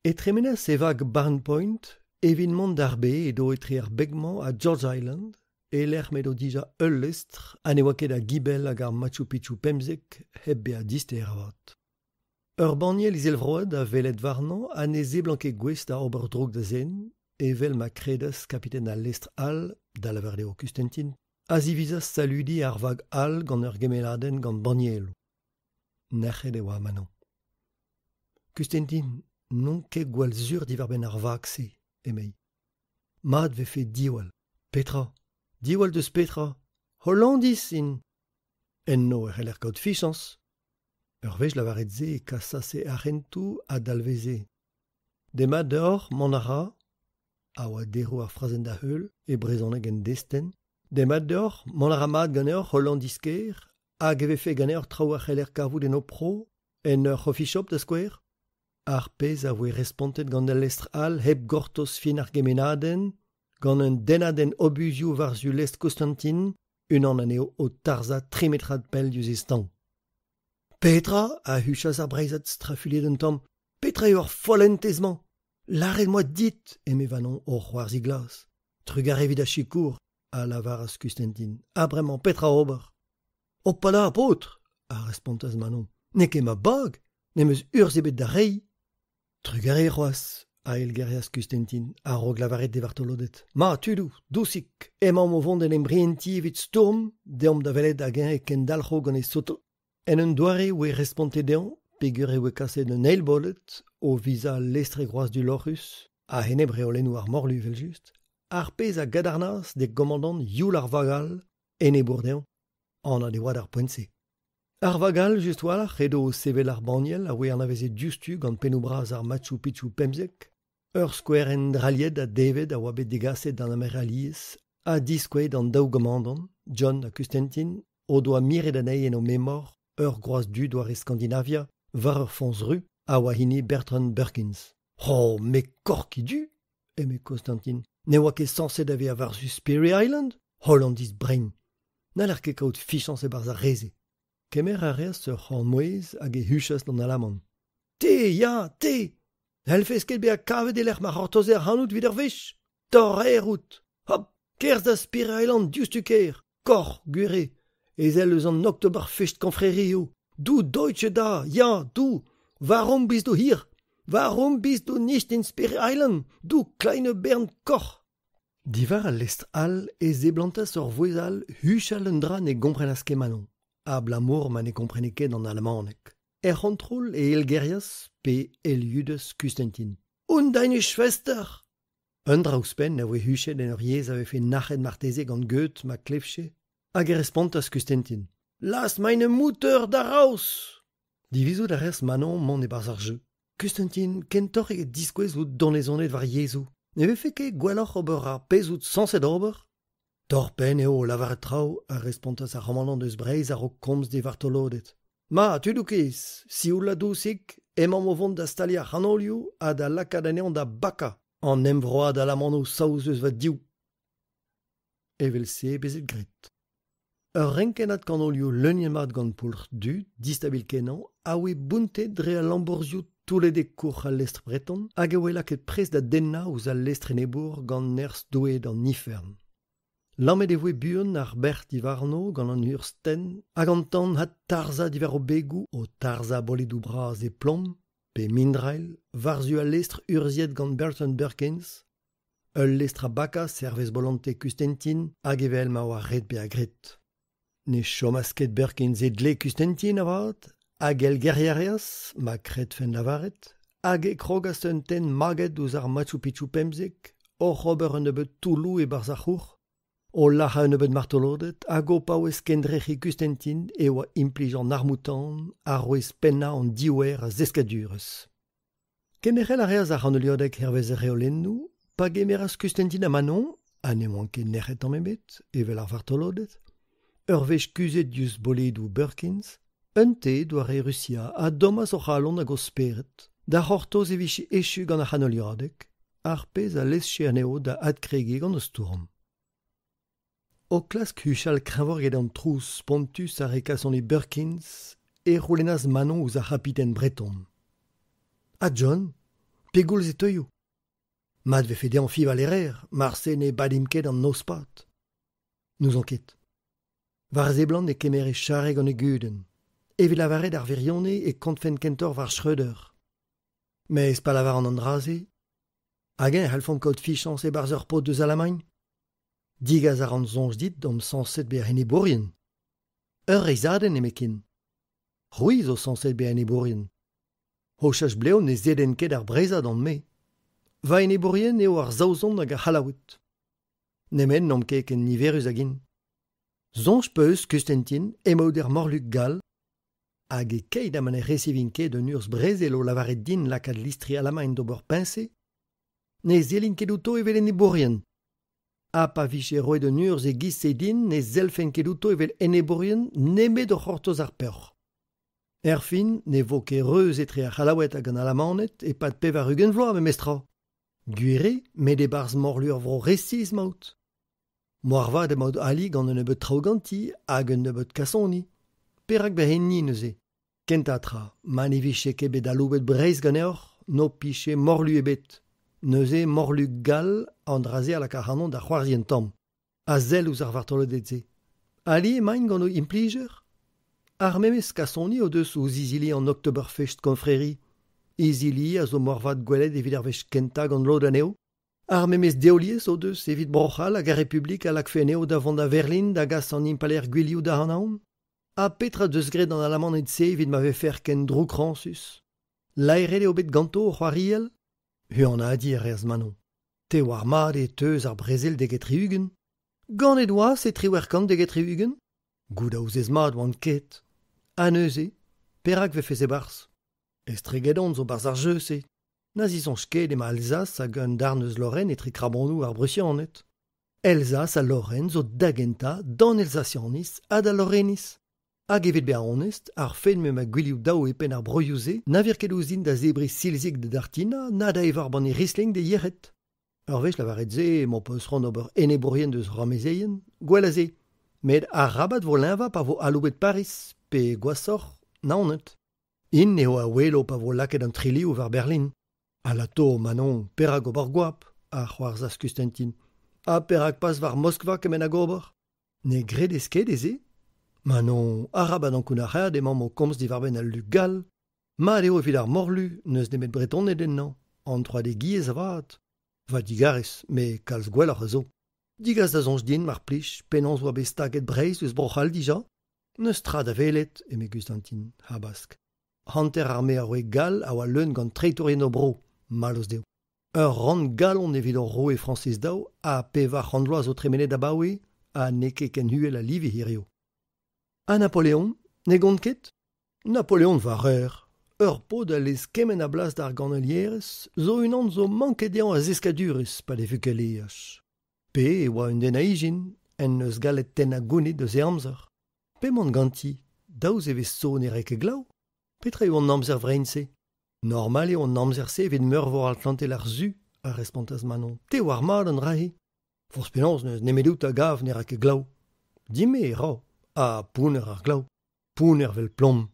Et tremenas e vag Barn Point, evit mont d'arbe e do etre ar begman a George Island, e l'er met o dija ul lestr, an e oa ket a gibel hag ar Machu Picchu pemzek, heb be a dister avat. Ur baniel izelvroad a velet varnan an e zeblanke gwest a ober drog da zen, e vel ma kredas kapiten a lestr al, da lavar o Kustentin, a zivizas saludi ar vag al gant ur gemeladen gant banielo. Nec'het e oa manon. Kustentin, non ket gwal zur divar ben ar vag se, emei. Mat vefe diwal. Petra. Diwal deus Petra. Hollandis in. En no er c'heller kaout fichans. Ur vech lavaret ze e kasase arrentou a dalveze. Demat deoc'h manara, a oa dero ar frazen da heul, e brezoneg en desten. Demat deoc'h manara mat gant ur hollandisker, hag e vefe gant ur traoù ar c'heller kavout en o pro, en ur coffee shop da skouer. Ar pez a voe respontet gant al lestr al heb gortos fin ar gemenaden, gant un denaden obuzioù varzu lest Kustentin, un an aneo o tarza 3 metrad pel dius estan. Petra, a huchas ar breizat strafuliet un tamm, petra eo ar folentezman. Lare moi dit, eme vanon o c'hoarzi glas. Trugar evit a chikour, a lavaras Kustentin. Bremañ, petra ober. O pala a potr, a respontaz manon. Ne ket ma bag, ne meus urz ebet da rei. Trugare c'hoaz, a elgerias Kustentin, a rog lavaret de vartolodet. Ma, tudou, dousik, emañ mo vont en embrienti evit stourm, deom da velet hag e kendalc'ho gant e soto. En un doare oe responte deon, pegur e oe kaset un eilbolet, o visa lestre groaz du Lorus, a heneb reolennou ar morlu vel just, ar pez a gadarnas de gomandant youl ar vagal, en e bourdeon, an a de oad ar poense. Ar vagal just walac'h edo sevel ar baniel a oe an aveze diustu gant pennoù braz ar Machu Picchu pemzek, Ur squaren draliet a David a oa bet degaset d'an ameraliez, a diskouet an daou gamandon, John a Kustentin, o doa miret anei en o memor, ur groaz du doare Skandinavia, var ur fons ru, a oa hini Bertrand Burkins. Oh, me korki du, eme Konstantin. Ne oa ket sanset ave a varzus Speary Island? Hollandis brain. N'aler ket kaout fichans e barz a reze. Kemer a reas ur c'han mouez hag e huchas d'an alamant. Te, ya, te! Helfes ket be a kavet e lec'h ma c'hortoz er hanout vid ur vech. Tor rout. Hop, kerz da Speary Island diustu ker. Kor, gure. Ezel eus an Oktoberfest konfrerio. Du deutsche da, ja, du. Warum bist du hier? Warum bist du nicht in Speary Island? Du kleine Bernkoch. Divar a lest all e zeblantas ur voezal huchal un dra ne gomprenas ket manon. A blamour ma ne komprene ket an alemanek. Control e Elgerias pe Eliudes Kustentin. Und deine Schwester? Un drauspen ne voe huchet en ur yez ave fe nachet marteze gant Goethe ma klefche. Hag respontas Kustentin. Lass meine Mutter da raus! Diviso da res manon mon e barz ar jeu. Kustentin, kentor eget diskouez out donlezonet var yezou. Ne ve fe ket gwelloc'h ober ar pez out sanset ober? Torpen eo lavaret trao a respontas ar romanan deus breiz ar o komz de vartolodet. Ma, tu doukez, si ou la dousik, emam o vont da stalia c'hanolioù a da lakad aneon da baka, an emvroad a lamano saouz eus va diou. Evel se bezet gret. Ur renkenat kanolioù leunien mat gant poulr du, distabil kenan, a oe buntet dre a lamborzioù touledek kourc'h al lestr breton, hag e oe laket prez da denna ouz al lestr enebour gant nerz douet an nifern. Lammet e voe buon ar Bert Ivarno gant an ur sten, hag an tan hat tarza diver o begou o tarza boledou braz e plom, pe mindrail, varzu al lestr urziet gant Bertrand Burkins, ul lestr a baka servez bolante Kustentin hag evel ma oa ret be a gret. Ne chomas ket Burkins e dle Kustentin avat, hag Elgerias, ma kret fen lavaret, hag e krogas un ten maget ouz ar Machu Picchu pemzek, o c'hober un ebet toulou e barz ar c'hour, o lacha un ebet martolodet, hag o paouez kendrechi Kustentin e oa implij an armoutan, ar roez penna an diwer a zeskadurez. Kemerel a reaz ar c'hanoliodek hervez e reolennou, pa gemeras Kustentin a manon, a ne oan ket nec'het an memet, evel ar vartolodet, ur vech kuzet dius boledou Burkins, un te doare Russia a domas o c'halon hag o speret, da c'hortoz evich echu gant ar c'hanoliodek, ar pez a lesche aneo da adkrege gant o stourm. O klask huchal kreñvorget an trous pontus a rekason e Burkins e roulenaz manon ouz ar rapiten breton. Ha John, pegoulz e teuio. Mat ve fede an fiv al erer, mar se ne badim ket an nospat. Nous an ket. Var zeblant ne kemer e chare gant e guden. Evel lavaret ar virionne e kontfen kentor var Schröder. Mais pa lavar an andraze? Hagen halfont kaout fichans e barz ur pot deus Alamagne? Digaz ar an zonj dit dom sanset be ar eneborien. Ur reizaden emekin. Ruiz o sanset be ar eneborien. Hochach bleon ne zeden ket ar brezad an me. Va eneborien eo ar zaouzon hag ar halaout. Nemen nom ket ken niverus agin. Zonj peus Kustentin emaout er morluk gal, hag e keit am an e resivin ket un urs brezel o lavaret din lakad listri Alamagne d'ober pinse, ne zelin ket outo evel eneborien. A pa vich e roed un urs e giz se din ne zelfen ket outo evel eneborien nemet o c'hortoz ar peur. Er fin ne vo ket reuz etre ar c'halawet hag an Alamanet e pat pev ar ugen vloaz me mestra. Guire met e barz morlur vro resiz maout. Moarvad emaout ali gant un ebet traoganti hag un ebet kasoni. Perak behenni neuze. Kentatra, man eviche ket bet aloubet breiz gant eoc'h, no piche morlu ebet. Neuze morlu gal an draze a la karhanon da c'hoarzien tamm. A zel ouz ar vartolodet ze. Ali emaint gant o implijer? Ar memes kasoni o deus ouz izili an Oktoberfest konfreri. Izili a zo moarvad gwelet evit ar vech kenta gant lod aneo. Ar memes deoliez o deus evit brochal hag ar republik a lak feneo da vont da Verlin da gas an impaler gwilioù da hanaon. A petra deus gret an Alamanet se evit ma ve fer ken drouk ransus. Laeret eo bet ganto o c'hoariel? Huan a di er manon. Te war mat e teus ar brezel deget riugen? Gant e doa se triwerkant deget riugen? Gout a ouzez mat oan ket. A neuze, perak ve feze barz. Estreget on zo barz ar jeu se. Nazison ket ema Alsace hag un darneus Lorraine et trikrabonou ar Brusianet. Alsace a Lorraine zo dagenta dan Alsacianis ha da Lorrainis. Hag evit be honest, ar fen me ma gwiliou daou e pen ar broioze, na vir ket ouzin da zebri silzik de dartina, na da evar ban e risling de yeret. Ur vech lavaret ze, mo peus ron ober enebourien deus ramezeien, gwell a ze. Med a rabat vo linva pa vo aloubet Paris, pe gwasor, naonet. In neo a welo pa vo laket an trilioù var Berlin. A lato, manon, perag ober gwap, a c'hoarzas Kustentin. A perag pas var Moskva kemen a gober. Ne gredes ket eze? Manon, arabat an koun ar emañ mo komz di varben al lugal. Ma eo evit ar morlu, neus nemet bretonnet ennan. An troa de giez avat. Va digarez, me kalz gwell ar zo. Digaz da zonj din mar plij, penans oa bestaget breiz eus brochal dija. Neus tra da velet, eme Gustantin, ha bask. Hanter arme ar oe gal a oa leun gant treitorien o bro, malos deo. Ur rand galon evit o ro e francis daou, a peva randloaz o tremenet da baoe, a neke ken huel a livi hirio. A Napoléon, ne gont ket? Napoléon var ur. Ur pod a lez kemen a blas d'ar ganelierez, zo unan zo manket dean a zeskadurez pa de vukeleach. Pe e oa un den a ijin, en neus galet ten a gounit deus e amzer. Pe mont ganti, daouz e vez so ne rek e glav? Petra eo an amzer vreinse? Normal eo an amzer se evit meur vor al plantel ar zu, a respantaz Manon. Te war mat an rahe. Fors penans neus nemedout a gav ne rek e glav. Dime e ra. A pouner ar glav. Pouner vel plom.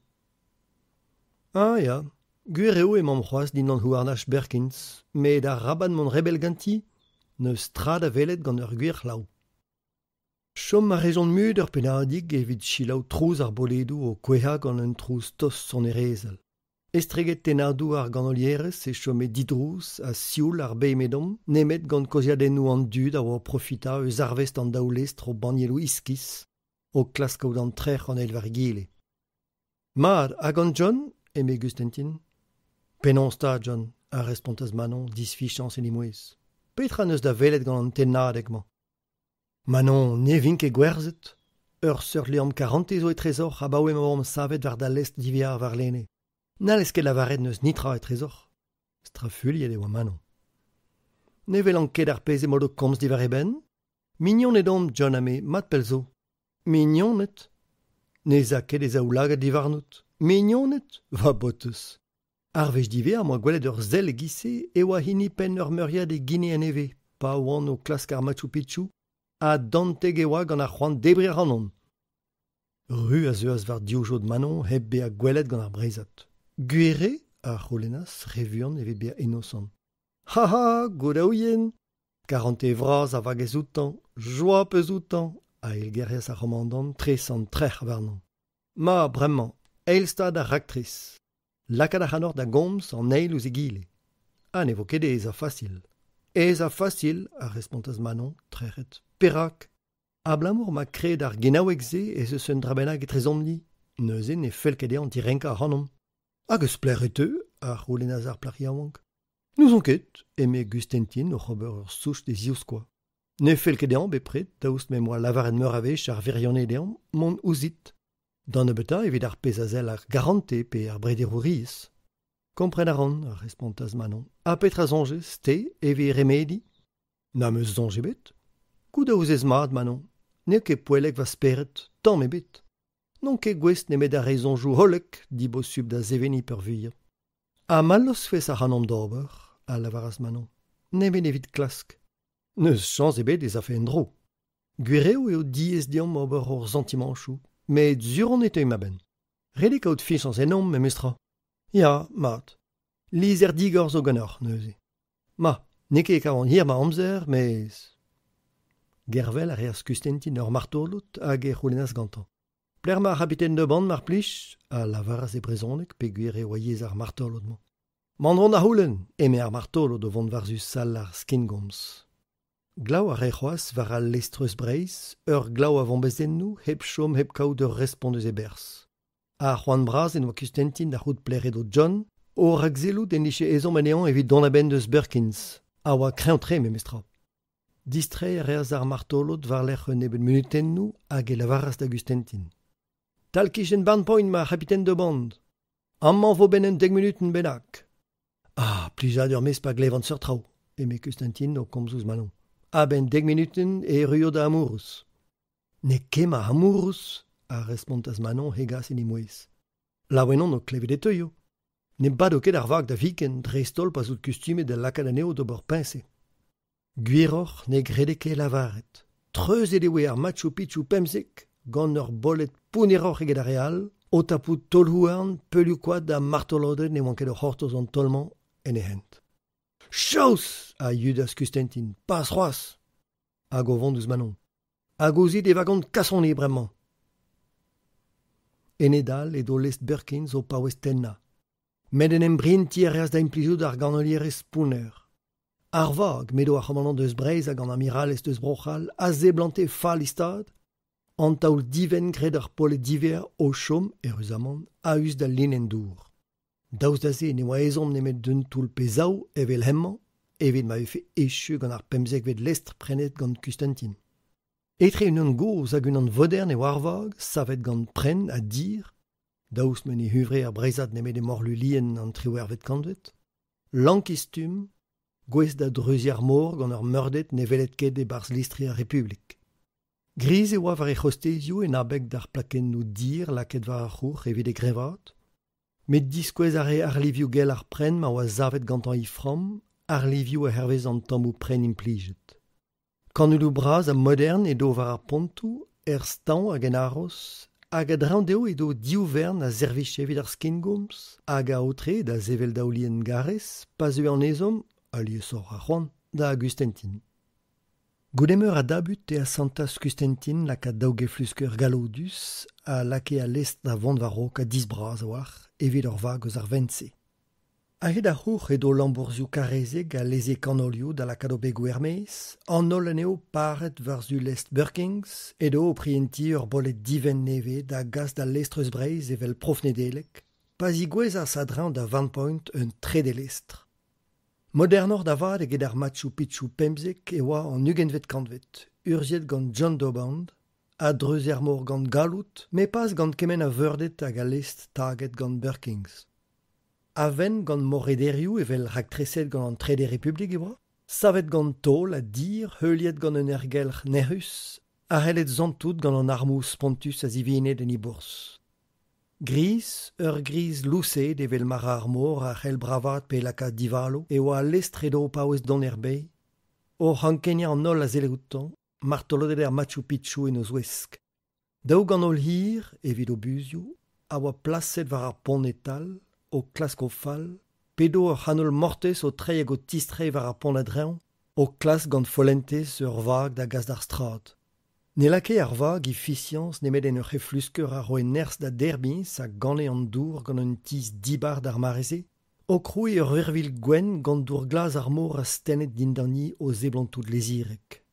Ah ya, gwir eo emañ c'hoaz din an houarnach Berkins, met ar rabat mon rebel ganti, neus trad a velet gant ur gwir lau. Chom ma rezon mud ur penadig evit chilaou trouz ar boledou o koueha gant un trouz tos son erezel. Estreget tenadou ar ganolierez e chom e didrouz a sioul ar beimedom, nemet gant koziadennou an dud a oa profita eus arvest an daoulest tro banielou iskis, o klaskaout an trec'h an elvar gile. Mad, hag an John, eme Gustentin. Penons ta, John, a respantaz Manon, disfichans en imouez. Petra neus da velet gant an tennadeg man. Manon, ne vink e gwerzet. Ur seurt liam 40 zo e trezor a baoe ma oam savet var da lest diviar var lene. Nal esket lavaret neus nitra e trezor. Strafuliet e oa Manon. Ne velan ket ar pez e modo komz di var e ben? Mignon edom, John ame, mat pelzo. Mignonet? Ne za ket e zaoulagat di varnout. Mignonet? Va boteus. Ar vech diver, moa gwelet ur zel gise e oa hini pen ur meuriad e gine an eve, pa oan o klask ar Machu Picchu, a danteg e oa gant ar c'hoant debri ar anon. Ru a zeuas var diojod Manon heb be a gwelet gant ar breizat. Gwere, a c'holennas, revuan evit be a innocent. Ha ha, godaouien! 40 vraz a vag ez outan, joa peus outan, a elgerias ar romandan tresant trec'h varnon. Ma, bremman, eilstad ar raktriz. Lakad a c'hanor da gomz an eil ouz e gile. Ha ne vo ket ez a fasil. Ez a fasil, a respantaz Manon, trec'het, perak. A blamour ma kred ar genaouek ze ez eus un drabenag e trezomni. Neuze ne felket e an tirenka ar hanom. Hag eus pleret eo, a c'houlennas ar plariaouank. Nous on ket, eme Gustentin o c'hober ur souch de zioskoa. Ne felket e an bepret, daoust me moa lavaret meur avech ar virionnet e an, mon ouzit. Dan e beta evit ar pezazel ar garante pe ar brederou riz. Kompren a ran, a respantaz Manon. A petra zonjez, te, evit remedi? Na meus zonje bet? Kou daouz ez mat, Manon. Ne ket poelek va speret, tamm e bet. Non ket gwest nemet a rezonjou holek, di bo sub da zeveni per vuier. A malos fes a c'hanom d'ober, a lavaras Manon. Nemet evit klask. Neus chans ebet ez a fe en dro. Gwireo eo diez diom ober ur zantimanchou, met zuron e teuñ ma ben. Rede kaout fichans enom me mestra. Ya, mat. Lizer digor zo gannor, neuze. Ma, neke kavan hir ma amzer, mais... Gervel a reas Kustentin ur martolot hag e c'houlennas gantan. Pler ma rapiten de band mar plij, a lavaras e brezonek pe gwir e oaiez ar martolot man. Mandron a houlen, eme ar martolot o vont varzus sal ar skingoms. Glav a rec'hoaz var al lestreus breiz, ur glav a vombezennou, heb chom heb kaout ur respondez e bers. A Juan Braz en oa Kustentin da c'hout pleredo John, o ragzelout en liche ezom anean evit don aben deus Berkins, a oa kreantre me mestra. Distre reaz ar martolot var l'er un eben minutennou hag e lavaras da Kustentin. Talkich en barnpoint ma rapiten de band. Amman vo ben un 10 minuten benak. Ah, plisa dormes pa glevant surtrau, eme Kustantin o komz ouz manon. A ben 10 minuten e ruyo da amourus. Ne kema amourus, a respontas manon hegas in imouez. Laouenon o klevet teuio. Ne bado ket ar vag da viken drestol pas out kustume de l'akadaneo d'ober pinse. Guiror ne grede ket lavaret. Treuz edewe ar Machu Picchu pemzek, gant ur bolet pouneror eget ar real, o tapout tolhouarn pelioù koad da martolode ne oan ket ur hortoz an tolman en e hent. Chaus, a Judas Kustantin, pas c'hoaz. Hag o vont ouz manon. Hag ouzit evagant kasson bremañ. Enedal edo lest Birkins o paouez tenna. Met en embrin tireaz da implizout ar ganolierez spooner. Ar vag, medo ar c'homanon deus breiz hag an amiralez deus brochal, a zeblante fall istad, an taoul diven gred ar polet diver o chom, eruzamant, a eus da linen dour. Daouz da ze, ne oa ezom nemet d'un toul pezaou evel hemman, evit ma efe echu gant ar pemzek vet lestr prenet gant Kustantin. Etre unan goz hag unan vodern e war vag, savet gant pren a dir, daouz men e huvre ar breizat nemet e morlu lien an triwer vet kantvet, lankistum, gwez da dreuziar mor gant ur meurdet ne velet ket e barz listri a republik. Griz e oa var e c'hostezio en abeg d'ar plaken nou dir laket var ar c'hour evit e grevat, met diskwez are ar livioù gel ar pren ma oa zavet gantan ifram, ar livioù a hervez an tammou pren implijet. Kanulou braz a modern edo var ar pontou, stan hag en aros, hag a draoù edo diouvern a zervich evit ar skingomz, hag a otre da zevel daoulien garez, pas eo an ezom, a liesor a c'hoant, da Kustantin. Goudemeur a dabut e a santas Kustantin laka daouge flusker galodus, a lake a lest da vont var rok a disbraz a war, evit ur vag eus ar ventse. A red ar c'hour edo lambourziou karezeg a leze kanolio da laka be gwermez, an ol aneo paret varzu lest Birkins, edo o prienti ur bolet diven neve da gas da lestreus breiz evel profnedelek, pas igwez a sadran da 20 point un tre de lestre. Modernor da vat eget ar Machu Picchu pemzek e oa an ugenvet kantvet, urziet gant John Doband, a dreuzer mor gant galout, me pas gant kemen a verdet hag a lest taget gant Birkins. A ven gant morederioù evel raktreset gant an tre de republik e oa, savet gant tol a dir, heuliet gant un ergelc'h nerus, a relet zantout gant an armous pontus a zivinet en i bours. Gris, ur gris lousset evel mar ar mor a c'hell bravat pe laka divalo e oa lest redo paouez don erbei, o hankenia an ol a zelegoutan, martolodet er Machu Picchu en eus ouesk. Daou gant ol hir, evit o buzio, a oa plaset var ar pont etal, o klask o fall, pedo ur c'hanol mortez o treieg o tistrei var ar pont adrean, o klask gant folentez ur vag da gaz d'ar strad. Ne lake ar vag ifisians nemet en ur c'heflusker a roe ners da derbiz a gane an dour gant un tiz dibar d'ar mareze, o kroe ur urvil gwen gant dour glas ar mor a stennet dindani o zeblantout lezirek.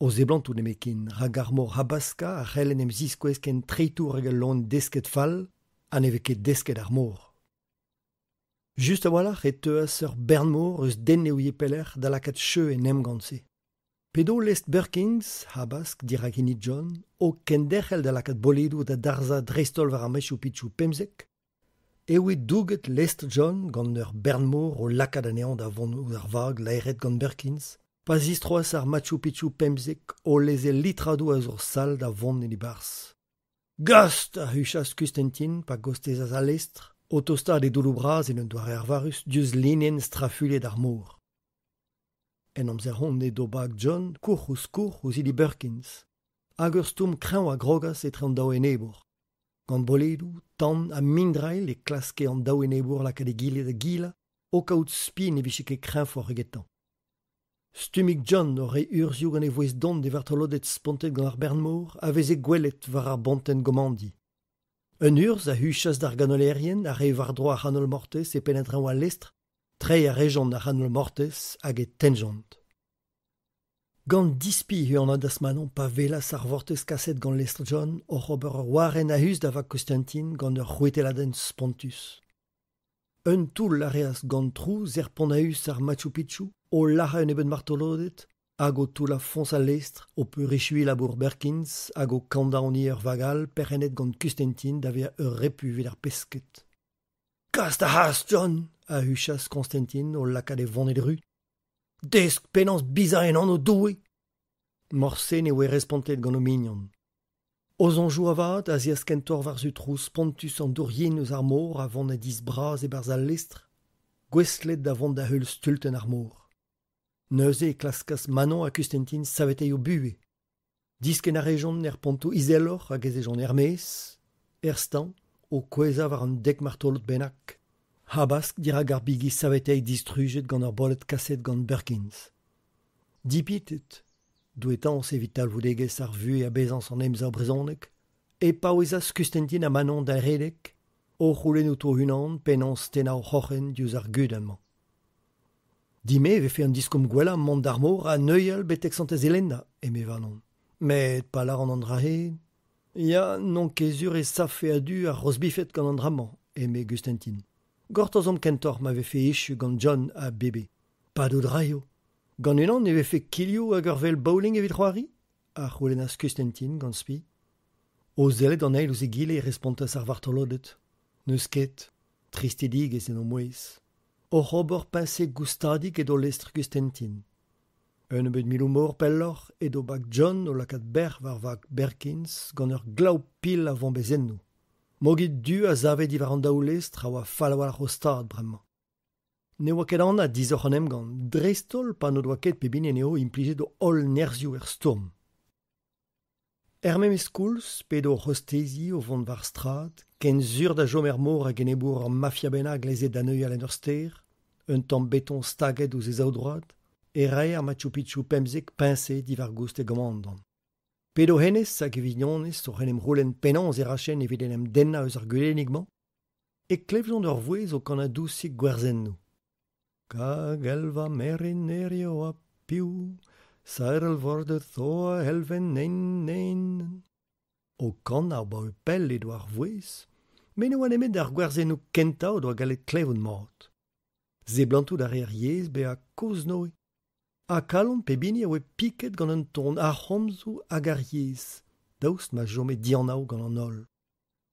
O zeblantout nemekin, hag ar mor habaska a c'hellen em ziskwez ken treitour hag a lon desket fall, a neve ket desket ar mor. Just a walac'h e teuas ur bernmor eus den eo yepeller da lakat cheu en em gant se. Pedo lest Birkins, habask, dirak init John, o kenderc'hel da lakat boledou da darza drestol var ar Machu Picchu pemzek, eo douget lest John gant ur bernmor o lakad anean da vont ouz ar vag laeret gant Birkins, pas istroas ar Machu Picchu pemzek o leze litradou a zour sal da vont en i bars. Gast a huchas Kustantin pa gostezaz a lestr, o tostad e doulou braz en un doare ar varus dieus linien strafulet ar mor. En amzer hon e do bag John, kour ouz ili Birkins, hag ur stoum kreñv a grogas etre an daou en ebour. Gant boledou, tan a mindrail e klaske an daou en ebour laka de gile da gila, o kaout spi ne vise ket kreñv for egetan. Stumig John o re urzioù gant e voez don de vartolodet spontet gant ar bernmor a veze gwelet var ar bonten gomandi. Un urz a huchas d'ar ganolerien a re var dro a c'hanol mortez e penetran oa lestr, trei a rejon a c'hanol mortez hag e tenjant. Gant dispi hu an adas manon pa velas ar vortez kaset gant lestr John o c'hober ur waren a hus da vag Kustantin gant ur c'houeteladenn spontus. Un toul a reas gant trou zerpon a hus ar Machu Picchu o laha un ebet martolodet hag o toul a fons a lestr o peu rechui labour Birkins hag o kandaoni ur vagal perennet gant Kustantin da vea ur repu vid ar pesket. Kas da has, John, a huchas Konstantin o laka de vonnet rue. Desk penans bizarre en o doue. Morse ne oe respontet gant o mignon. Oz an jou avad, a zias kentor var zu trous pontus an dourien eus ar mor a vont a dis bras e barz al lestr, gwestlet da vont da heul stulten ar mor. Neuze e klaskas Manon a Konstantin savetei o bue. Disken a rejon er ponto izelor hag ez ejon Hermes, erstan, o kweza var an dek martolot bennak. Habask dira gar bigi savetei distrujet gant ar bolet kaset gant Birkins. Dipitet, douetans evital voudegez ar vu a bezans an emza brezonek, e paouezas Konstantin a Manon da redek, o roulen outo hunan penans tena o c'hoc'hen diouz ar gudanman. Dime ve fait un diskom gwella mont d'armor a neuial betek santez elenda, eme vanon. Met palar an andrahe, ya non kezur e saf e adu ar rosbifet gant andraman, eme Konstantin. Gortozom kentor m'ave fait echu gant John a bebe. Pa do draio. Gant unan e ve fait kilio hag ur vel bowling evit c'hoari? A c'houlennas Konstantin gant spi. O zelet an eil ouz e gile respontas ar vartolodet. Neus ket, tristedig ez en o mouez. O robor pincé goustadik edo lestr Konstantin. Un ebet miloumor pellor edo bak John o lakat ber var vak Birkins gant ur glav pil a vont bezennou. Mogit du a zavet divar an daou lestr a oa falwal ar ostad bremañ. Ne oa ket an a dizoc'h an em gant drestol pa no doa ket pebinen eo implijet o hol nerzioù er storm. Mem skouls pe do hostezi o vont var strad, ken zur da jom mor a genebour an mafia bennak lezet da neuial en ur ster, un tamm beton staget ouz e zaou droad, e rai ar Machu Picchu pemzek pincé divar goust e gomandan. Pedo hennez hag evignonez o c'henem roulenn penans e rachen evidenem denna eus ar gulenigman, e klevjon ur vouez o kanadousik gwerzennou. Ka gelva merin erio a piou, saerel vorde tho a helven nein. O kan ar ba e pell edo ar vouez, men oa nemet ar gwerzennou kenta o doa galet klevon mat. Ze blantout ar yez be a koz noe. A kalon pe bini a oe piket gant un ton a c'homzou hag ar yez. Daoust ma jome dianaou gant an ol.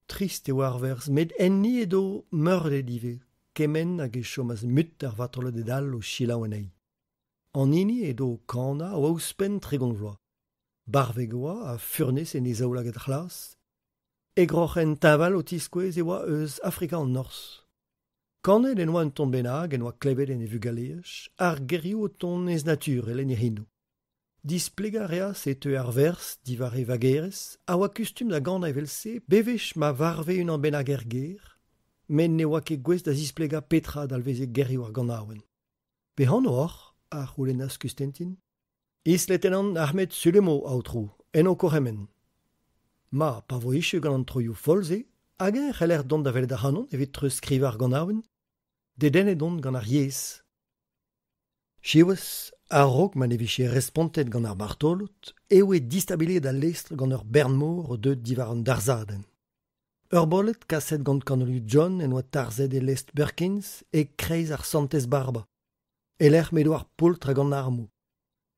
Trist eo ar vers, met enni edo meurde dive, kemen hag e chomaz mut ar vatrollet e dal o chilaou en ei. An ini edo kana o ouspen tregon vloa. Barveg oa a furnez en e zaoulaget c'hlas, e groc'hen taval o tiskouez e oa eus Afrika an nors. Kanet en oa un ton bennak en oa klevet en e vugaleech, ar gerioù o ton ez naturel en e hinnou. Displega reas e teu ar vers divar e vagerez, a oa kustum da gant a evelse, bevech ma varve un an bennak er ger, men ne oa ket gwez da displega petra dal veze gerioù ar gant aouen. Pe han or, a c'houlennas Konstantin, islet en an Ahmed Sulemo aotrou, en o koremen. Ma, pa vo ishe gant an troioù folze, hag en c'heller dont da velet ar hanon evit treus skrivar gant aouen, de den dont gant ar yez. Chiwez, a rog man eviche respontet gant ar martolot, eo e distabilet da lestr gant ur bernmor o deud divar an darzaden. Ur bolet kaset gant kanolioù John en oa tarzet e lest Birkins e kreiz ar santez barba. Eler medo ar poultre gant armou.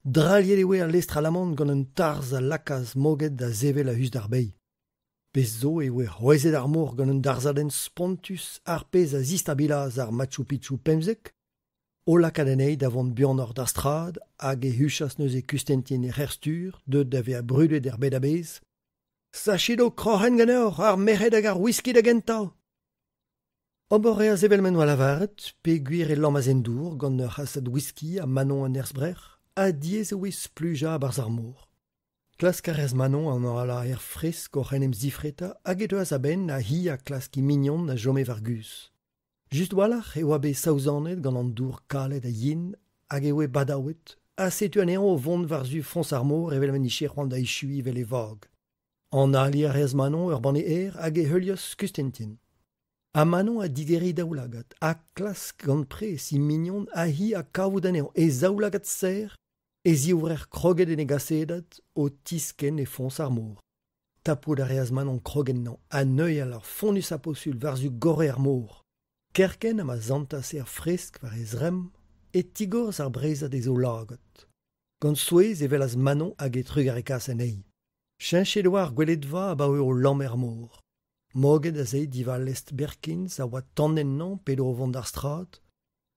Draliet e oe ar lestr alamant gant un tarz a lakaz moget da zevel a hus d'ar bei. Pez zo e oe c'hwezet ar mor gant un darzaden spontus ar pez a zistabilaz ar Machu Picchu pemzek, o lakadenei davant buanor d'ar strad hag e huchas neus e Konstantin e c'herstur, deud da ve a brudet er bed a bez. Sachido kroc'hen ganeoc'h ar merc'hed hag ar whisky da gentañ. Obor eo zevel men oa lavaret, pe gwir e lammazendour gant ur c'hasad whisky a Manon an erzbrec'h, a diez e oe spluja a barz ar mor. Klaskarez Manon an ur ala er fresk o c'henem zifreta hag edo az aben a hi a klaski mignon na jome vargus. Just walach e oa be saouzanet gant an dour kalet a yin hag e oe badaouet, a setu an eo o vont varzu frons ar mor evel men ishe c'hoant da ishui vel e vag. An ali a rez Manon ur banne er hag e heulios Konstantin. A Manon a digeri daoulagat, a klask gant pre si mignon a hi a kavout an eo e zaoulagat ser, e ziourer kroget en e gasedat o tisken e fons ar mor. Tapout a reaz Manon krogen nan, a neuial ar fondus a posul varzu gore ar mor. Kerken am a zantas er fresk var ez rem, e tigorz ar brezad e zo lagat. Gant souez evel az Manon hag e trug ar ekas en ei. Chenchet oar gwelet va a ba eo o lam er mor. Moget a zei diva lest Berkins a oa tannennan pedo vont ar strat,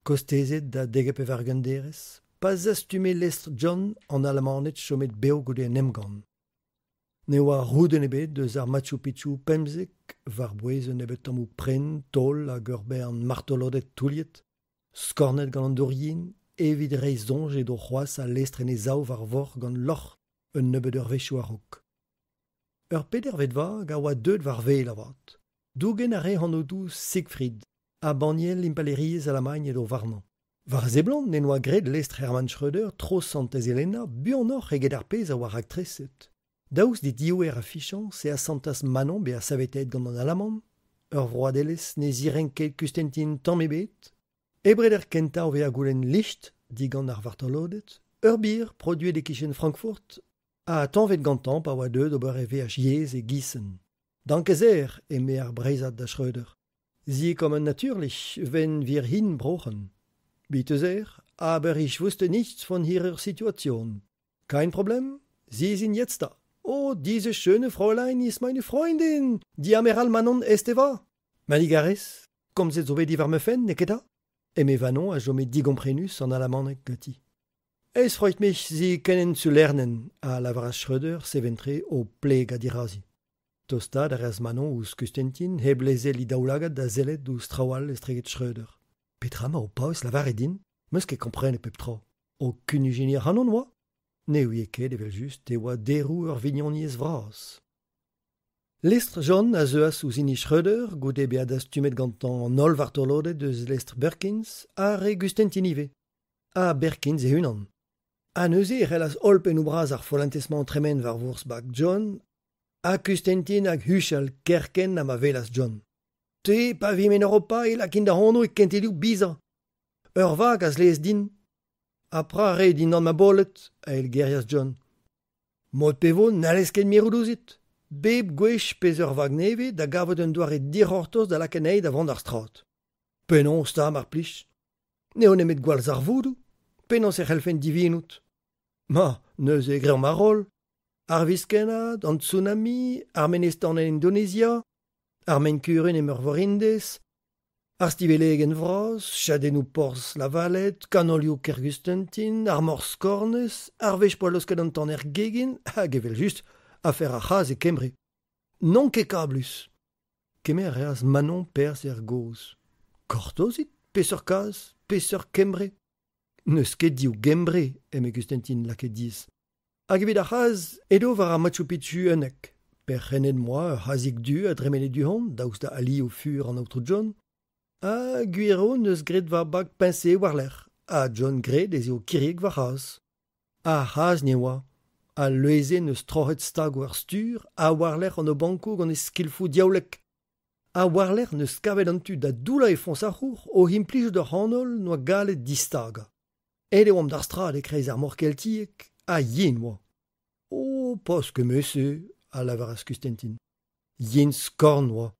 kostezet da degep e vargenderez, pas astume lest John an alamanet chomet beo goude en emgan. Ne oa rouden ebet deus ar Machu Picchu pemzek, var bouezen ebet tamou pren, tol hag ur bern martolodet touliet, skornet gant an dourien, evit reiz zonj edo c'hoaz a lestre ne zao var vor gant loc'h un nebeud ur vechou a rok. Ur peder vet vag a oa deud var veil avat. Dougen a re an odou Siegfried, a baniel impaleriez Alamagne edo varnan. Var zeblant ne oa gred lestre Hermann Schröder tro Santez Helena buanoc'h eget ar pez a war aktreset. Daoust dit diouer a fichan se a santas Manon be a savetet gant an Alamand, ur vroadelez ne zirenket kustentin tamm ebet, ebret kenta o ve a goulenn licht, digant ar vartolodet, ur bir produet e kichen Frankfurt, a tanvet gantan pa oa deud ober e veaj yez e gissen. Dankezer, eme ar breizat da Schröder. Sie kommen natürlich, wenn wir hin brauchen. Bitte sehr, aber ich wusste nichts von Ihrer Situation. Kein Problem, Sie sind jetzt da. Oh, diese schöne Fräulein ist meine Freundin, die Amiral Manon Esteva. Manigares, kommt sie so die warme Fen, neketa? Eme Vanon a jome digomprenus an Alamand gati. Es freut mich, Sie kennenzulernen, a lavras Schröder seventre o pleg a dirasi. Tosta da res Manon ouz Kustentin hebleze li daoulagat da zelet ouz trawal estreget Schröder. Petra ma o paus lavar edin, meus ket komprene pep tra. O kunugini hanon oa? Ne ouie ket evel just e oa derou ur vignoniez vras. Lestre John a zeuas ouz ini Schröder, goude bead astumet gantan an ol vartolodet deus lestre Berkins, a re Kustentin ive. A Berkins e unan. A neuze e relas olpen ou braz ar folantesman tremen var vours bak John, a Kustentin hag huchal kerken na ma velas John. Te pa vi men Europa e la kin da hono e kentelioù biza. Ur vag az lez din. Apra re din an ma bolet, a el gerias John. Mod pevo n'alez ket miroudouzit. Beb gwech pez ur vag neve da gavot un doare dirortos da lakenei da vant ar strat. Penon sta mar plij. Ne on emet gwalz ar voudou. Penon se c'helfen divinout. Ma, neus e gre mar rol. Ar viskenad, an tsunami, ar menestan en Indonesia, ar menkuren em ur vorindez, ar stivelegen vras, chadenou porz la valet, kanolioù Kergustentin, ar morz kornez, ar vech poalosket an tan er gegin, hag evel just afer a c'haz e kembre. Non ket kablus. Kemer reas Manon perz er goz. Kortozit, peseur kaz, peseur kembre. Neus ket diou gembre, eme Kustentin laket diz. Hag evit ar c'haz, edo war ar Machu Picchu unnek. Per c'hennet moa ur c'hazik du a dremenet du hont, daoust da ali au fur an aotrou John. A gwiro neus gret war bag pinse war l'er. A John gret ez eo kiriek war c'haz. A c'haz ne oa. A leuze neus troc'het stag war stur, a war l'er an o banko gant e skilfou diaoulek. A war l'er neus kavet an tu da doula e fons ar c'hour o himplij d'ur hanol noa galet distaga. Ed eo am d'ar strad e kreiz ar morkeltiek, a yen oa. O, poske meuse, a lavaras Kustentin. Yen skorn oa.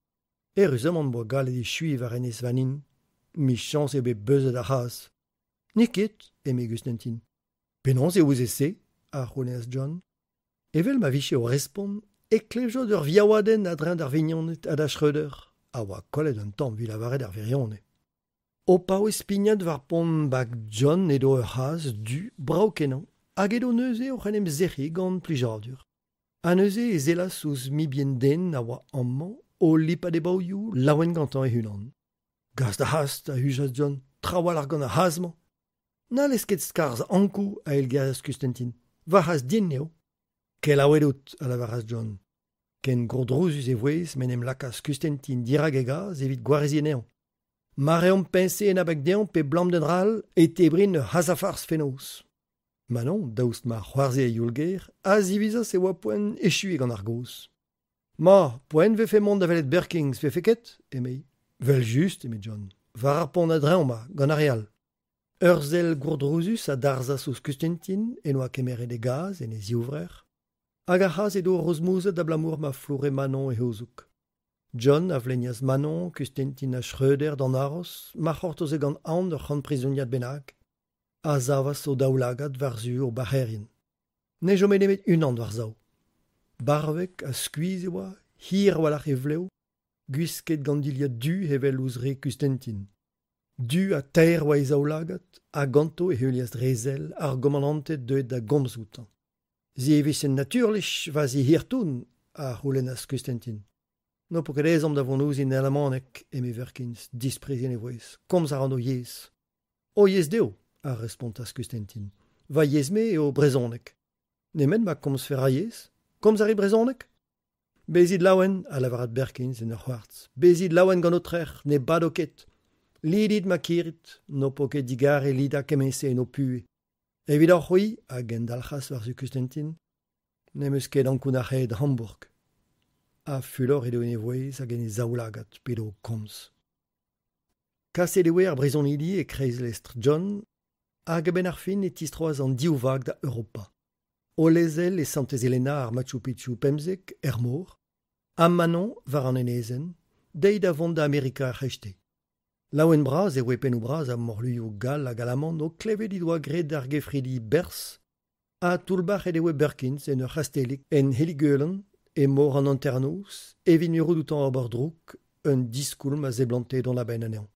Eruzamant boa galet e chui war en esvanin. Mi chans ebe beuzet ar c'haz. Niket, eme Kustentin. Penons e ouz ese, a c'honeas John. Evel ma viche o respon, e klejo d'ur viaouaden a drein d'ar vignonet a da Schröder. A oa kollet un tamm vi lavaret ar virionne. O pao espignat war pont bak John edo ur c'haz du brao kenan, hag edo neuze o c'henem zechi gant plijardur. A neuze e zelas ouz mi bien den a oa amman o lipad e baoioù laouen gantan e hunan. Gaz da hast a hujaz John, trawal ar gant a hazman. N'alez ket skarz ankou a el gerias Kustentin. Va haz din neo. Kel a wedot a lavaras John. Ken grodrouzus e vouez menem lakas Kustentin dirag e gaz evit gwarezie neon. Mareom pense en abek deon pe blam den ral e tebrin ur hazafars fenoz. Manon, daoust ma c'hoarze e youlger, a zivizas e oa poen echuig an ar goz. Ma, poen ve fe mont da velet Berkins fe feket, emei. Vel just, eme John. Var ar pont a dreon ma, gant ar real. Ur zel gourdrouzus a darzas ouz Kustentin en oa kemeret e gaz en e ziouvrer. Hag ar c'haz edo rozmouzet da blamour ma flore Manon e hozouk. John a vlenias Manon, Kustentin a Schröder d'an aros, ma c'hortoz e gant an ur c'hant prizoniad bennak, a zavas o daoulagat war zu o baherien. Ne jo menemet unan war zao. Barvek a skuiz e oa, hir walach e vleo, Guisket gandilia du hevel ouzre kustentin. Du a teir oa ezaoulagat, a ganto e heulias drezel ar gomanantet deuet da gomzoutan. Zi evisen naturlich va zi hirtoun a roulenas kustentin. No po ket ezam da vonouzin elamanek e me verkins disprezien e voez, komz a rano yez. O yez deo, a respontas kustentin. Va yez me eo brezonek. Nemet ma komz fer a yez? Komz a ri brezonek? Bezid laouen, a lavarat Berkins en ur c'hoartz. Bezid laouen gant o trec'h, ne bado ket. Lidit ma kirit, no po ket digare lida kemese en o pue. Evit ar c'hoi, a gendalchas war zu kustentin, ne meus ket ankoun ar c'hed Hamburg. A fulor edo en e voez hag en e zaoulagat pedo komz. Kaset e oe ar brezonidi e kreiz lestr John, hag ben ar fin e tistroaz an diovag da Europa. O lezel e Santez Helena ar Machu Picchu pemzek, er mor, am manon war an enezen, deid a vont da Amerika ar c'hechete. Laouen braz e oe pen o braz a morluio gal hag alamant o klevet i doa gret ar gefridi bers, a toulbach ed e oe Berkins en ur c'hastelik en Heligeulen e mor an anternous, evit murou doutan ober drouk, un diskoulm a zeblante don la ben anean.